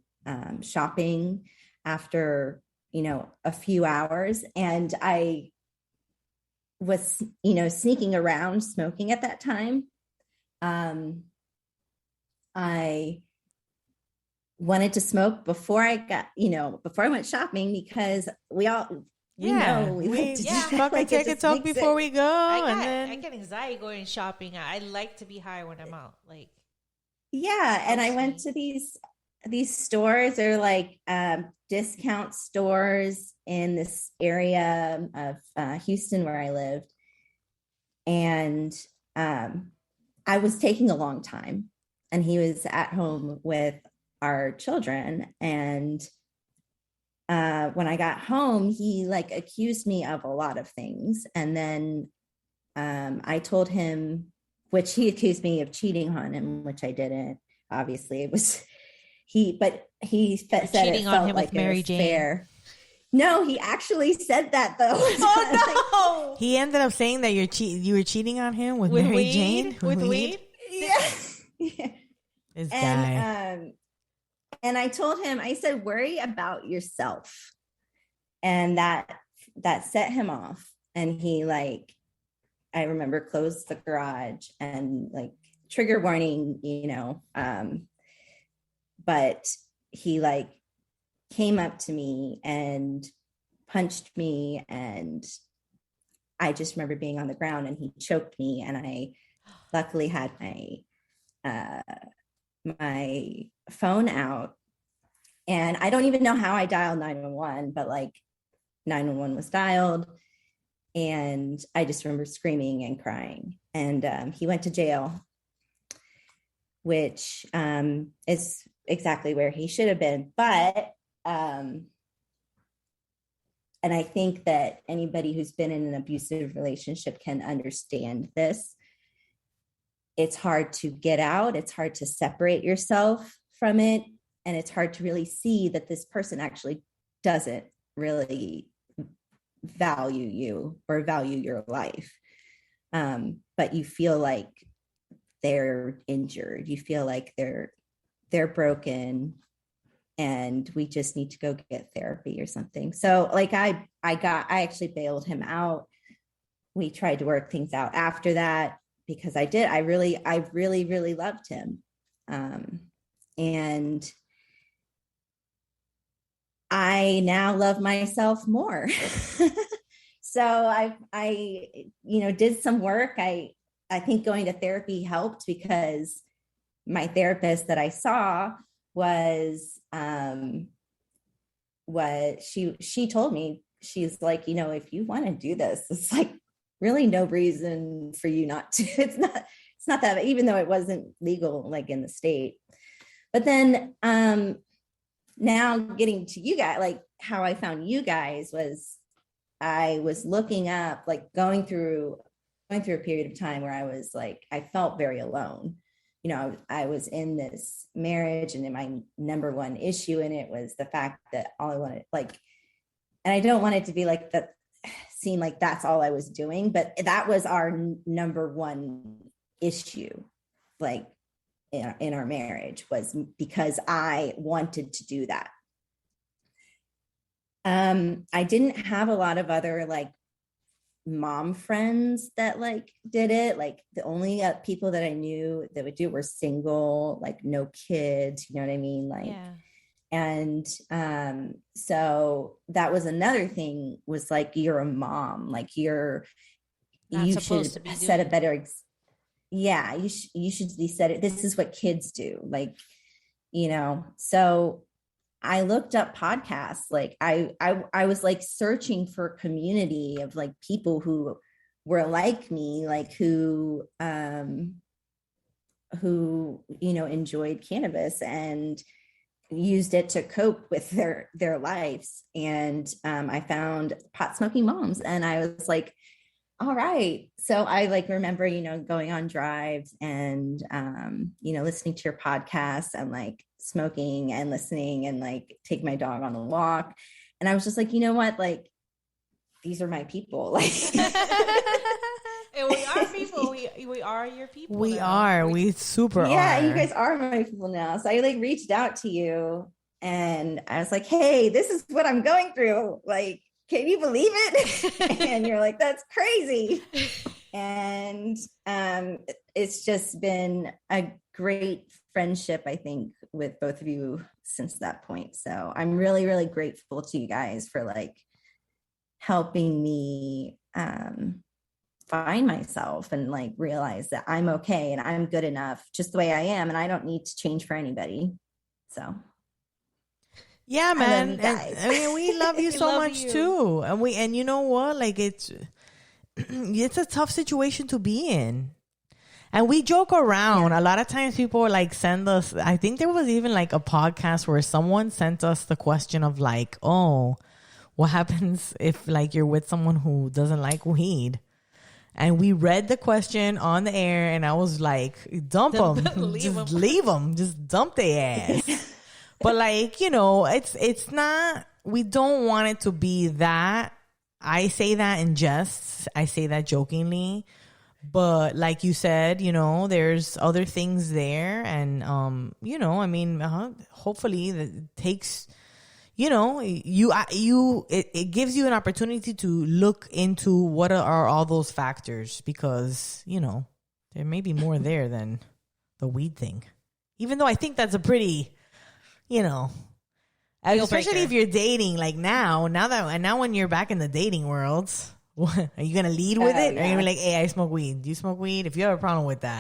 shopping after, you know, a few hours. And I was, you know, sneaking around smoking at that time. I wanted to smoke before I went shopping, because we like to take a talk before we go. I get anxiety going shopping. I like to be high when I'm out. Like, yeah. And I went to these these stores are like discount stores in this area of Houston where I lived. And I was taking a long time, and he was at home with our children. And when I got home, he like accused me of a lot of things. And then I told him, which he accused me of cheating on him, which I didn't. Obviously, it was but he said cheating it on felt him like with Mary Jane. fair. No, he actually said that though. Oh no! He ended up saying that you were cheating on him with Mary weed? Jane. With weed? Yeah. Yeah. This guy. And I told him, I said, worry about yourself. And that set him off. And he like, I remember closed the garage and like trigger warning, but he like came up to me and punched me. And I just remember being on the ground, and he choked me. And I luckily had my phone out, and I don't even know how I dialed 911, but like 911 was dialed, and I just remember screaming and crying. And he went to jail, which is exactly where he should have been. But and I think that anybody who's been in an abusive relationship can understand this. It's hard to get out. It's hard to separate yourself from it. And it's hard to really see that this person actually doesn't really value you or value your life. But you feel like they're injured. You feel like they're broken, and we just need to go get therapy or something. So like I actually bailed him out. We tried to work things out after that, because I really loved him. And I now love myself more. So I did some work. I think going to therapy helped, because my therapist that I saw was what she told me. She's like, if you want to do this, it's like really no reason for you not to. It's not that, even though it wasn't legal like in the state. But then now getting to you guys, like how I found you guys was I was looking up, like going through a period of time where I was like, I felt very alone. I was in this marriage, and my number one issue in it was the fact that all I wanted, like, and I don't want it to be like that, seem like that's all I was doing, but that was our number one issue, like in our marriage, was because I wanted to do that. I didn't have a lot of other like mom friends that like did it. Like the only people that I knew that would do it were single, like no kids, you know what I mean? Like, yeah. And so that was another thing, was like, you're a mom, like you should set a better you should be set it. This is what kids do, like, so I looked up podcasts. Like I was like searching for a community of like people who were like me, like who enjoyed cannabis and used it to cope with their lives. And I found pot smoking moms, and I was like, all right. So I like remember, going on drives and, listening to your podcast and like smoking and listening and like take my dog on a walk. And I was just like, you know what? Like, these are my people. Like, and we are people. We are your people. We are. We super are. Yeah, you guys are my people now. So I like reached out to you, and I was like, hey, this is what I'm going through. Like, can you believe it? And you're like, that's crazy. And it's just been a great friendship, I think, with both of you since that point. So I'm really, really grateful to you guys for like helping me find myself and like realize that I'm okay and I'm good enough just the way I am, and I don't need to change for anybody. So Yeah, I love man. you And guys. I mean, we love you We so love much you. too. And you know what? Like it's it's a tough situation to be in. And we joke around. Yeah. A lot of times people like send us, I think there was even like a podcast where someone sent us the question of like, oh, what happens if like you're with someone who doesn't like weed? And we read the question on the air and I was like, dump them. Leave Just 'em. leave them. Just dump their ass. But like, it's not, we don't want it to be that. I say that in jest. I say that jokingly. But like you said, there's other things there. And, I mean, hopefully that takes, it gives you an opportunity to look into what are all those factors because, there may be more there than the weed thing. Even though I think that's a pretty, especially breaker. if you're dating like now when you're back in the dating world, what, are you going to lead with Oh, it? Or are you going to yeah. be like, hey, I smoke weed. Do you smoke weed? If you have a problem with that,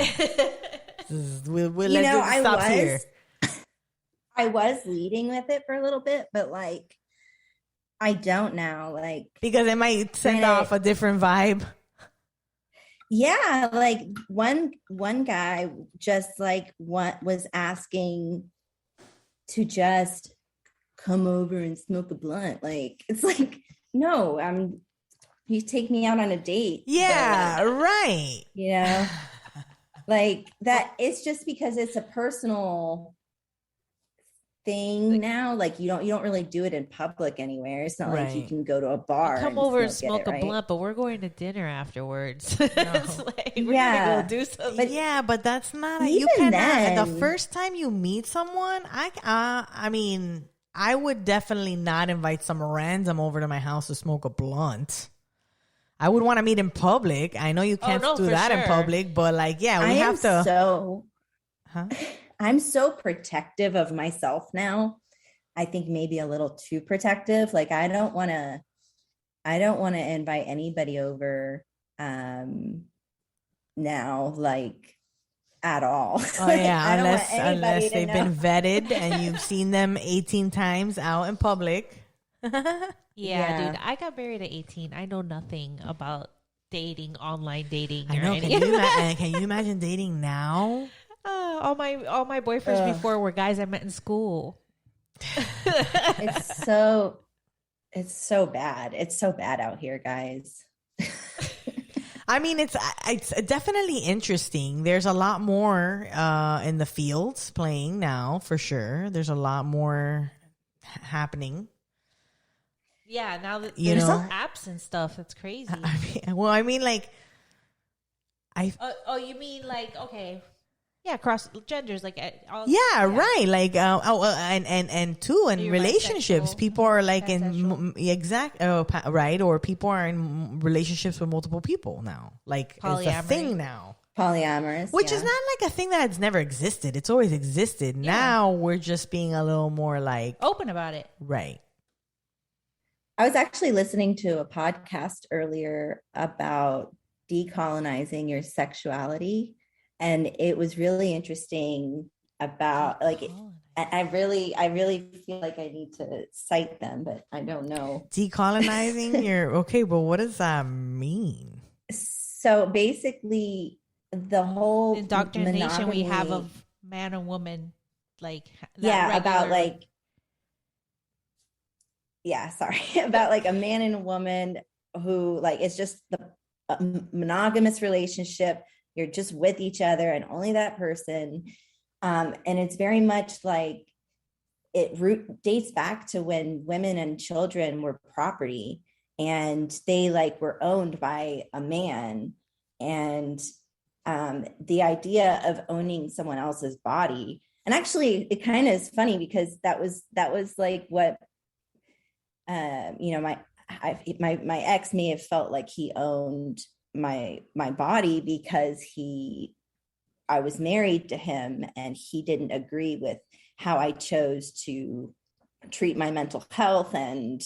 we'll You know, let's stop here. I was leading with it for a little bit, but like I don't now. Like, Because it might send Granted- off a different vibe. yeah, like one guy just like was asking to just come over and smoke a blunt. Like, it's like, no, you take me out on a date. Yeah, right. Like that. It's just because it's a personal thing now. Like you don't really do it in public anywhere. It's not like you Right. can go to a bar. Come over and smoke smoke it, a right? blunt, but we're going to dinner afterwards. It's like, we're Yeah. gonna go do something. But yeah, but that's not you even cannot. The then- first time you meet someone, I mean, I would definitely not invite some random over to my house to smoke a blunt. I would want to meet in public. I know you can't no, do for that in sure. public, but like, yeah, we have to. Huh? I'm so protective of myself now. I think maybe a little too protective. Like I don't want to invite anybody over now, like at all. Oh Like, yeah, I don't want unless anybody to they've know. been vetted and you've seen them 18 times out in public. Yeah, dude, I got married at 18. I know nothing about dating, online dating. I or know. any- Can you imagine dating now? all my boyfriends before were guys I met in school. It's so bad. It's so bad out here, guys. I mean, it's definitely interesting. There's a lot more in the fields playing now, for sure. There's a lot more happening. Yeah, now that You there's know? apps and stuff, it's crazy. I mean, like, You mean like, okay, yeah, cross genders, like yeah, right. Like, and too, in You're relationships, bisexual. people are like Pansexual. right, or people are in relationships with multiple people now. Like, it's a Polyamory. thing now. Polyamorous, Which yeah. is not like a thing that has never existed. It's always existed. Now we're just being a little more like, open about it. right. I was actually listening to a podcast earlier about decolonizing your sexuality, and it was really interesting about like I really feel like I need to cite them, but I don't know. Decolonizing your okay, but what does that mean? So basically the whole Indoctrination we have monogamy- of man and woman, like about like about like a man and a woman who like it's just the monogamous relationship. You're just with each other and only that person, and it's very much like it dates back to when women and children were property and they like were owned by a man, and the idea of owning someone else's body. And actually it kind of is funny because that was like what my ex may have felt like he owned my body because I was married to him and he didn't agree with how I chose to treat my mental health and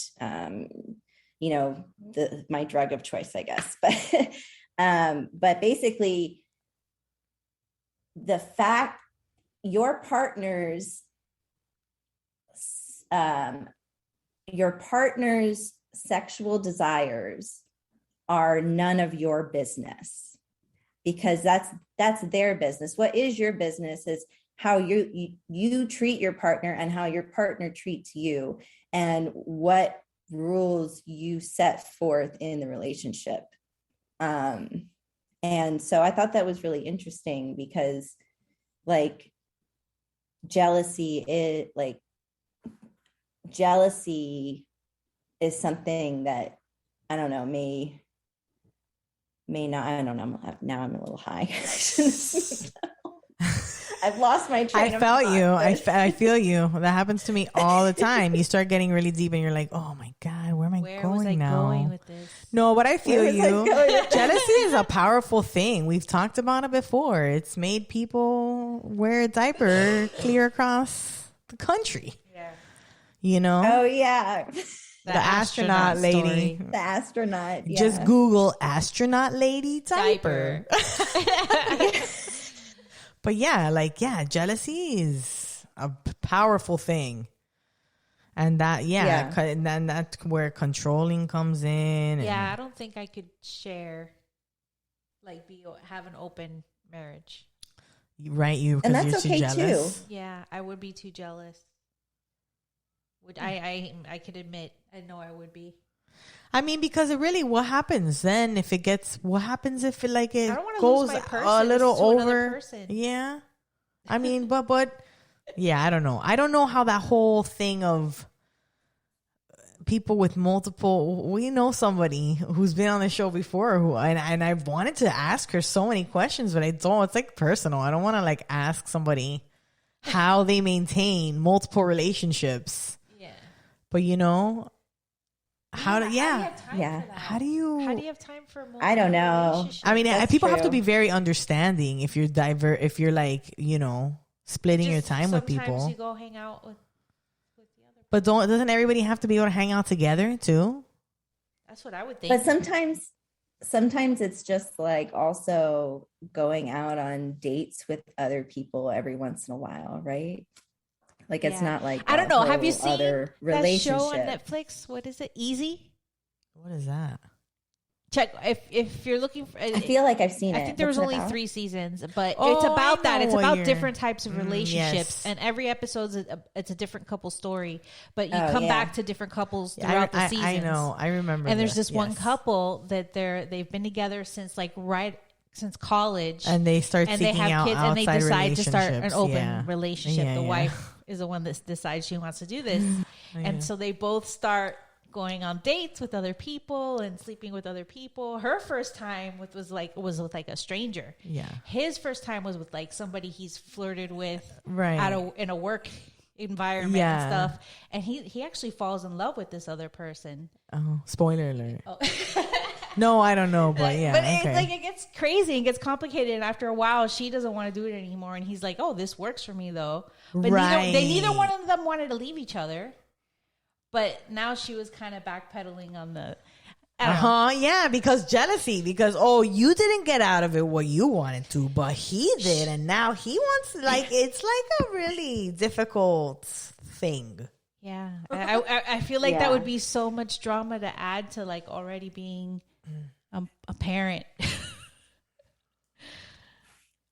my drug of choice, I guess. But basically the fact your partner's your partner's sexual desires are none of your business, because that's their business. What is your business is how you treat your partner and how your partner treats you, and what rules you set forth in the relationship. And so I thought that was really interesting, because like jealousy is something that, I don't know, may not, I don't know. Now I'm a little high. I've lost my train of thought. I feel you. That happens to me all the time. You start getting really deep and you're like, oh my God, where am I going now? Going with this? No, but I feel you. Jealousy is a powerful thing. We've talked about it before. It's made people wear a diaper clear across the country. Yeah. You know? Oh, yeah. The astronaut lady. The astronaut. Yeah. Just Google astronaut lady diaper. But jealousy is a powerful thing. And that, and then that's where controlling comes in. Yeah, I don't think I could share, have an open marriage. Right, and that's you're okay too jealous. too. Yeah, I would be too jealous. Which I could admit, I know I would be. I mean, because what happens then if it gets, what happens if it goes a little over? Person. Yeah. I mean, but yeah, I don't know. I don't know how that whole thing of people with multiple, we know somebody who's been on the show before and I wanted to ask her so many questions, but I don't, it's like personal. I don't want to ask somebody how they maintain multiple relationships. Yeah. But how do you have time for multiple I don't know. I mean, people have to be very understanding if you're splitting your time with people. Sometimes you go hang out with the other. But doesn't everybody have to be able to hang out together too? That's what I would think. But sometimes it's just also going out on dates with other people every once in a while, right? It's not I don't know. Have you seen that show on relationship. Netflix? What is it? Easy? What is that? Check if you're looking for. I feel like I've seen it. I think there was only 3 seasons, but it's about that. It's about different types of relationships, and every episode it's a different couple story. But you come back to different couples throughout the seasons. I know. I remember. And there's this one couple that they've been together since since college, and they start seeking they have out kids, and they decide to start an open yeah. relationship. Yeah, the wife is the one that decides she wants to do this, and so they both start going on dates with other people and sleeping with other people. Her first time was with a stranger. Yeah. His first time was with somebody he's flirted with in a work environment and stuff. And he actually falls in love with this other person. Oh, spoiler alert. Oh. No, I don't know, but yeah. But it gets crazy and gets complicated, and after a while she doesn't want to do it anymore, and he's like, oh, this works for me though. But neither one of them wanted to leave each other. But now she was kind of backpedaling on the yeah, because jealousy, because you didn't get out of it what you wanted to, but he did, and now he wants it's a really difficult thing. Yeah. I feel like that would be so much drama to add to already being a parent.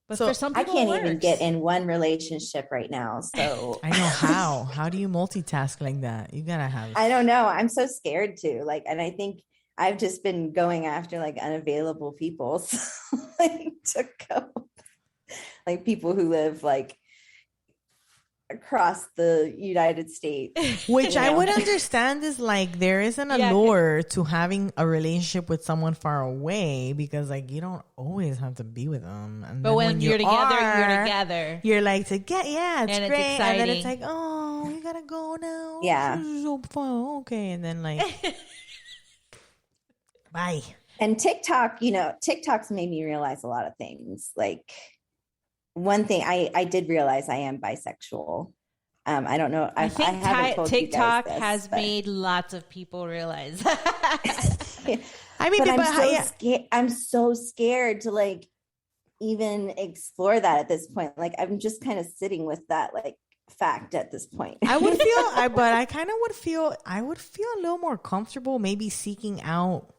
But for some people, I can't even get in one relationship right now. So I know how do you multitask like that? You gotta have. I don't know. I'm so scared to and I think I've just been going after unavailable people to go, people who live across the United States, which I would understand is there isn't a lure to having a relationship with someone far away, because you don't always have to be with them. And but when you're together, you're it's great, and it's great, exciting. and then it's oh, you gotta go now. Yeah, this is so fun. Okay, and then bye. And TikTok's made me realize a lot of things. One thing I did realize, I am bisexual. I don't know. I think haven't told TikTok you guys this, has made lots of people realize. I mean, I'm so scared to even explore that at this point. I'm just kind of sitting with that. fact at this point. I would feel, but I kind of would feel, I would feel a little more comfortable maybe seeking out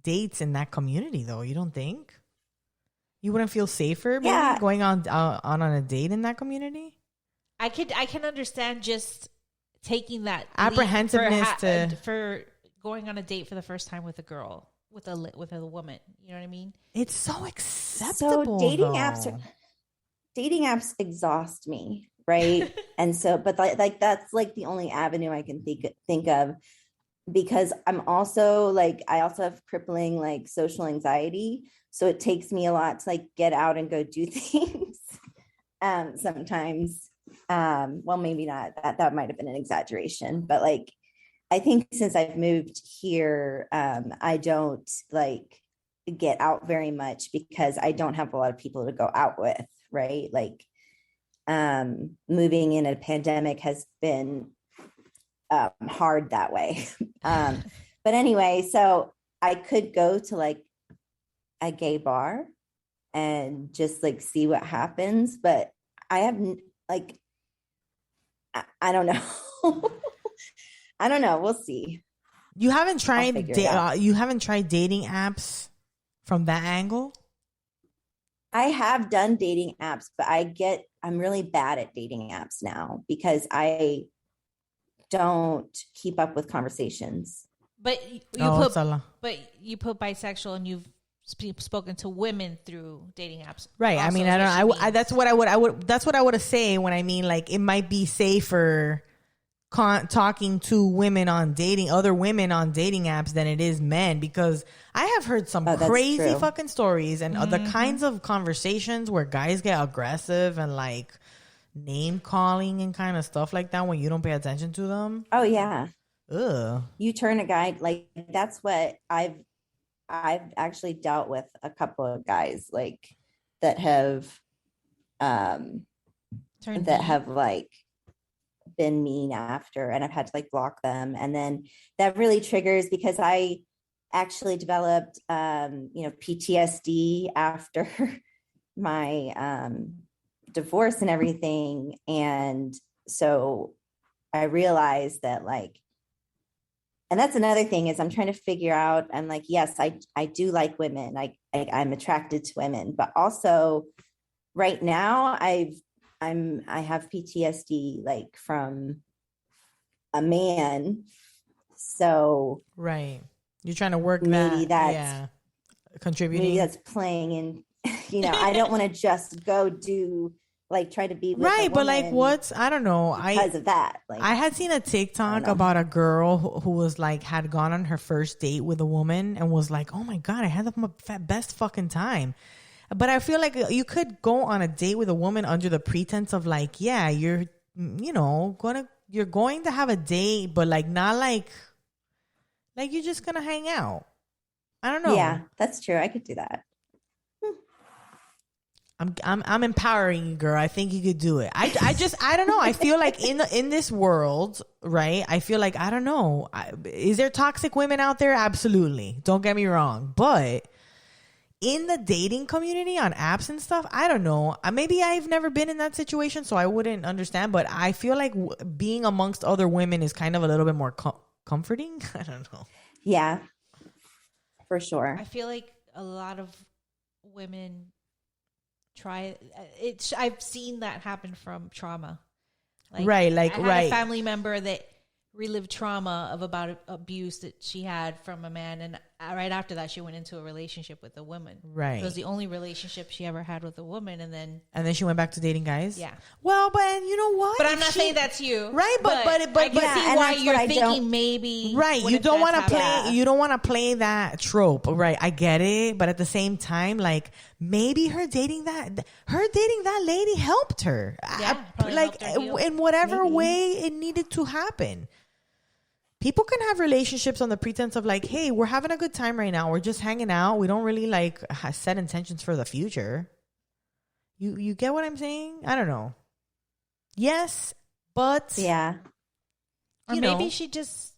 dates in that community, though. You don't think? You wouldn't feel safer maybe going on a date in that community? I can understand just taking that apprehensiveness for going on a date for the first time with a girl, with a woman. You know what I mean? It's so acceptable. So dating apps exhaust me, right? And so, but like that's like the only avenue I can think of, because I'm also like, I also have crippling like social anxiety. So it takes me a lot to like get out and go do things. Sometimes, well, maybe not, that might've been an exaggeration, but like, I think since I've moved here, I don't like get out very much because I don't have a lot of people to go out with, right? Like, moving in a pandemic has been hard that way. But anyway, so I could go to like a gay bar and just like see what happens, but I have like, I don't know. I don't know. We'll see. You haven't tried you haven't tried dating apps from that angle? I have done dating apps, but I'm really bad at dating apps now because I don't keep up with conversations. But you put bisexual and you've spoken to women through dating apps, right? I mean, that's what I would say when I mean like it might be safer talking to other women on dating apps than it is men, because I have heard some crazy fucking stories and the kinds of conversations where guys get aggressive and like name calling and kind of stuff like that when you don't pay attention to them. Oh yeah. Ugh. You turn a guy, like that's what I've actually dealt with a couple of guys like that have like been mean after, and I've had to like block them, and then that really triggers because I actually developed PTSD after my divorce and everything, and so I realized that like, and that's another thing is I'm trying to figure out, I'm like, yes, I do like women, I'm attracted to women, but also right now I have PTSD like from a man. So right. You're trying to work maybe that's contributing. Maybe that's playing in, I don't want to just go do like try to be with right, but like I don't know. Because of that. Like I had seen a TikTok about a girl who was like had gone on her first date with a woman and was like, oh my God, I had the best fucking time. But I feel like you could go on a date with a woman under the pretense of like, yeah, you're going to have a date, but like not like you're just gonna hang out. I don't know. Yeah, that's true. I could do that. I'm empowering you, girl. I think you could do it. I don't know. I feel like in this world, right? I feel like I don't know. Is there toxic women out there? Absolutely. Don't get me wrong, but in the dating community on apps and stuff, I don't know. Maybe I've never been in that situation, so I wouldn't understand. But I feel like being amongst other women is kind of a little bit more comforting. I don't know. Yeah, for sure. I feel like a lot of women try it. I've seen that happen from trauma. Like, right, like I had a family member that relived trauma of about abuse that she had from a man, and right after that she went into a relationship with a woman. Right, it was the only relationship she ever had with a woman, and then she went back to dating guys. Yeah, well, but you know what, but I'm not saying that's you, right? But I can see why you're thinking maybe, right? You don't want to play that trope, right? I get it, but at the same time, like maybe her dating that lady helped her, like in whatever way it needed to happen. People can have relationships on the pretense of like, hey, we're having a good time right now. We're just hanging out. We don't really like set intentions for the future. You get what I'm saying? I don't know. Yes, but yeah. Or maybe she just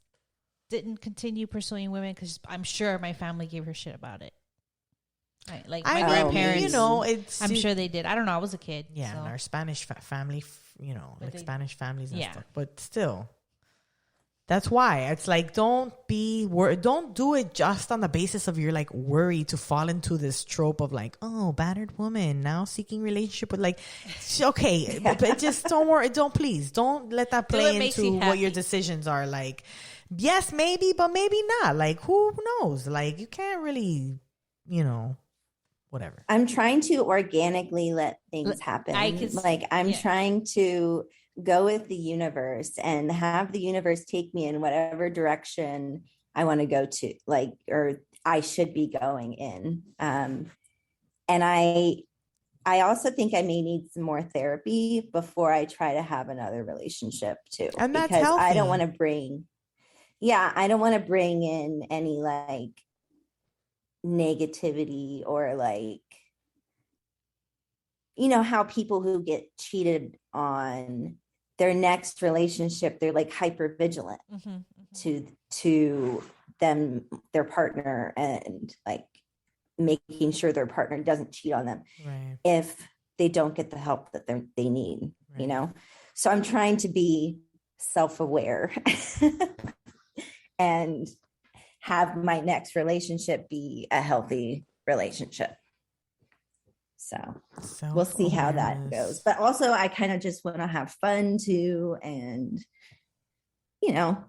didn't continue pursuing women because I'm sure my family gave her shit about it. Right, like my grandparents, I'm sure they did. I don't know. I was a kid. Yeah, so. And our Spanish family, you know, But like Spanish families and yeah. stuff. But still, that's why it's like, don't do it just on the basis of your like worry to fall into this trope of like, oh, battered woman now seeking relationship with like, okay, but just don't worry, don't let that play into what your decisions are. Like, yes, maybe, but maybe not. Like, who knows? Like, you can't really, you know, whatever. I'm trying to organically let things happen. I'm trying to go with the universe and have the universe take me in whatever direction I want to go to, like, or I should be going in. And I also think I may need some more therapy before I try to have another relationship too. And that's because healthy. I don't want to bring in any like negativity or like, you know, how people who get cheated on their next relationship, they're like hyper vigilant to them, their partner, and like making sure their partner doesn't cheat on them if they don't get the help that they need, you know? So I'm trying to be self-aware and have my next relationship be a healthy relationship. So we'll see how that goes. But also I kind of just want to have fun too. And, you know,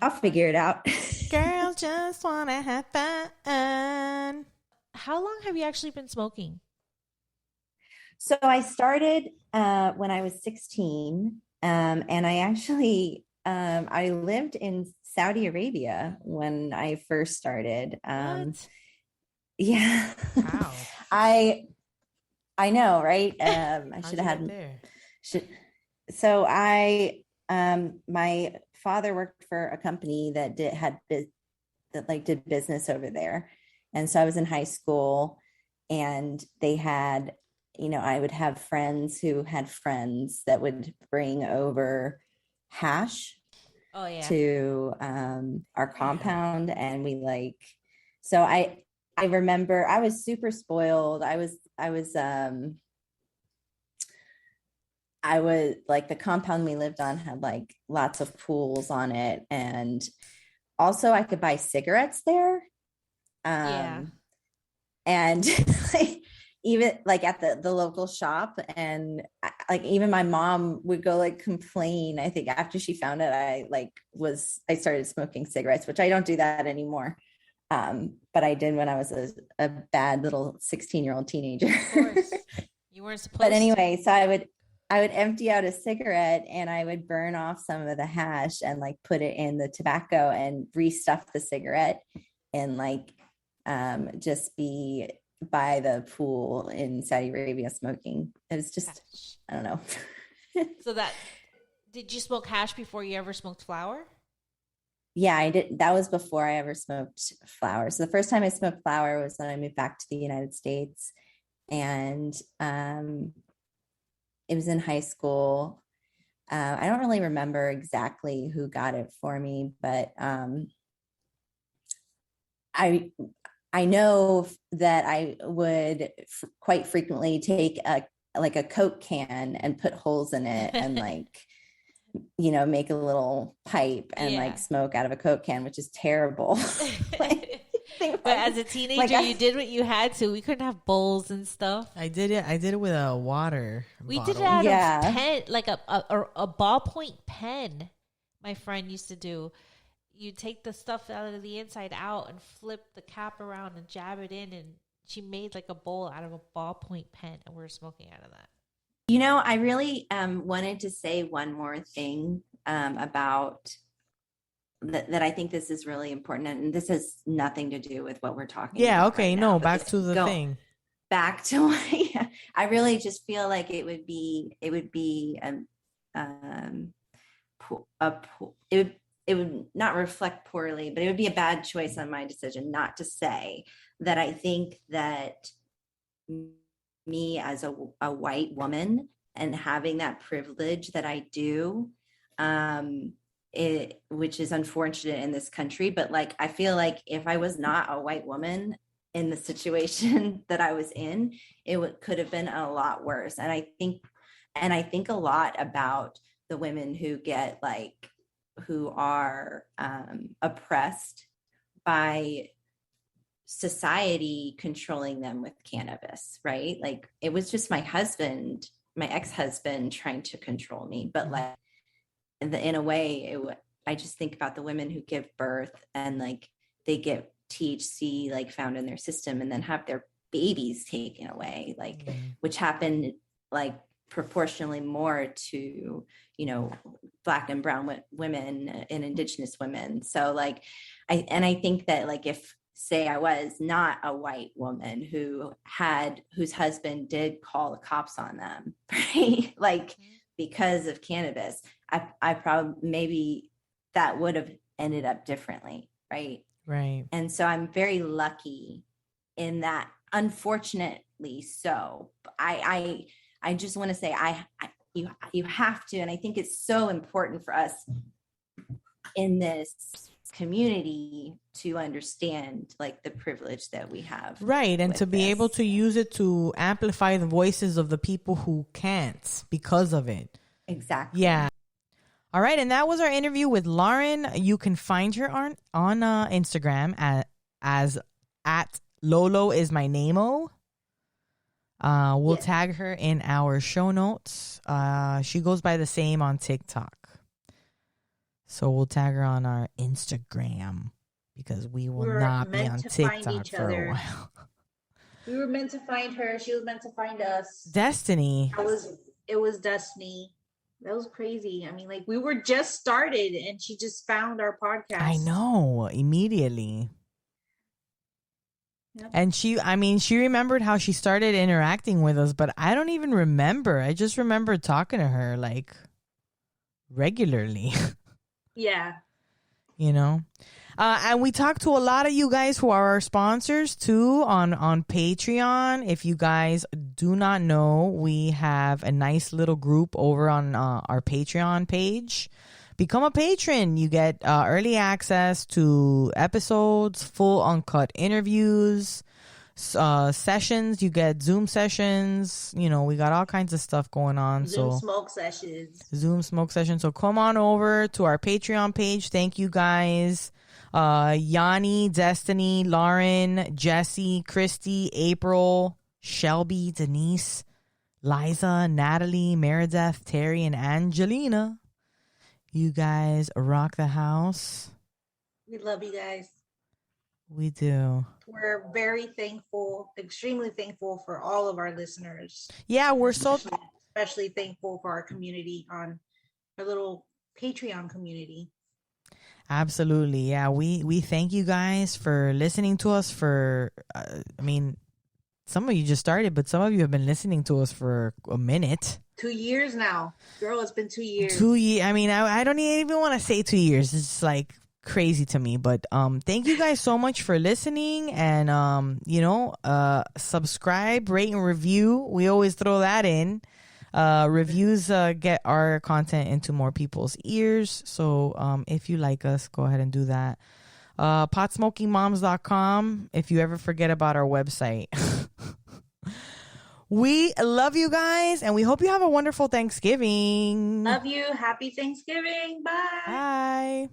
I'll figure it out. Girls just want to have fun. How long have you actually been smoking? So I started when I was 16. And I actually, I lived in Saudi Arabia when I first started. What? Yeah. Wow. I know, right? I should have had there. So my father worked for a company that did business over there. And so I was in high school and they had, you know, I would have friends who had friends that would bring over hash to our compound. And we like, so I remember I was super spoiled. I was like, the compound we lived on had like lots of pools on it. And also I could buy cigarettes there. And like, even like at the local shop, and like even my mom would go like complain, I think after she found out I started smoking cigarettes, which I don't do that anymore. But I did when I was a bad little 16-year-old teenager. Of course. You weren't supposed to. But anyway, so I would empty out a cigarette and I would burn off some of the hash and like put it in the tobacco and restuff the cigarette and like just be by the pool in Saudi Arabia smoking. It was just, I don't know. So did you smoke hash before you ever smoked flower? Yeah, I did. That was before I ever smoked flower. So the first time I smoked flower was when I moved back to the United States. And it was in high school. I don't really remember exactly who got it for me, but I know that I would quite frequently take a Coke can and put holes in it and like, you know, make a little pipe and like smoke out of a Coke can, which is terrible. But as a teenager, you did what you had to. We couldn't have bowls and stuff. I did it with a water We bottle. did it out of pen, like a ballpoint pen. My friend used to do. You take the stuff out of the inside out and flip the cap around and jab it in, and she made like a bowl out of a ballpoint pen, and we were smoking out of that. You know, I really wanted to say one more thing about that I think this is really important, and this has nothing to do with what we're talking about. Yeah, okay, right no, now, back to the thing. Back to I really just feel like it would be it would not reflect poorly, but it would be a bad choice on my decision not to say that I think that me as a white woman and having that privilege that I do, which is unfortunate in this country, but like, I feel like if I was not a white woman in the situation that I was in, could have been a lot worse. And I think And I think a lot about the women who are oppressed by society controlling them with cannabis, right? Like it was just my ex-husband trying to control me, but like in a way, I just think about the women who give birth and like they get THC like found in their system and then have their babies taken away, like which happened like proportionally more to, you know, Black and brown women and Indigenous women. So like, I think that like if say I was not a white woman whose husband did call the cops on them, right? Like because of cannabis, I probably maybe that would have ended up differently, right? Right. And so I'm very lucky in that, unfortunately. So I just want to say you have to, and I think it's so important for us in this community to understand like the privilege that we have. Right. And to be able to use it to amplify the voices of the people who can't because of it. Exactly. Yeah. All right. And that was our interview with Lauren. You can find her on Instagram as at Lolo is my name-o. We'll tag her in our show notes. She goes by the same on TikTok. So we'll tag her on our Instagram because we will not be on TikTok for a while. We were meant to find her. She was meant to find us. Destiny. It was Destiny. That was crazy. I mean, like we were just started and she just found our podcast. I know, immediately. Yep. And she remembered how she started interacting with us, but I don't even remember. I just remember talking to her like regularly. Yeah. You know? And we talked to a lot of you guys who are our sponsors too on Patreon. If you guys do not know, we have a nice little group over on our Patreon page. Become a patron. You get early access to episodes, full uncut interviews, sessions. You get Zoom sessions. You know, we got all kinds of stuff going on. Zoom smoke sessions. So come on over to our Patreon page. Thank you guys. Yanni, Destiny, Lauren, Jesse, Christy, April, Shelby, Denise, Liza, Natalie, Meredith, Terry, and Angelina. You guys rock the house. We love you guys. We do. We're very thankful, extremely thankful for all of our listeners. Yeah, we're especially thankful for our community on our little Patreon community. Absolutely. Yeah, we thank you guys for listening to us for, some of you just started, but some of you have been listening to us for a minute. 2 years now. Girl, it's been 2 years. 2 years. I mean, I don't even want to say 2 years. It's like crazy to me. But thank you guys so much for listening. And, subscribe, rate, and review. We always throw that in. Reviews get our content into more people's ears. So if you like us, go ahead and do that. Potsmokingmoms.com if you ever forget about our website. We love you guys, and we hope you have a wonderful Thanksgiving. Love you. Happy Thanksgiving. Bye. Bye.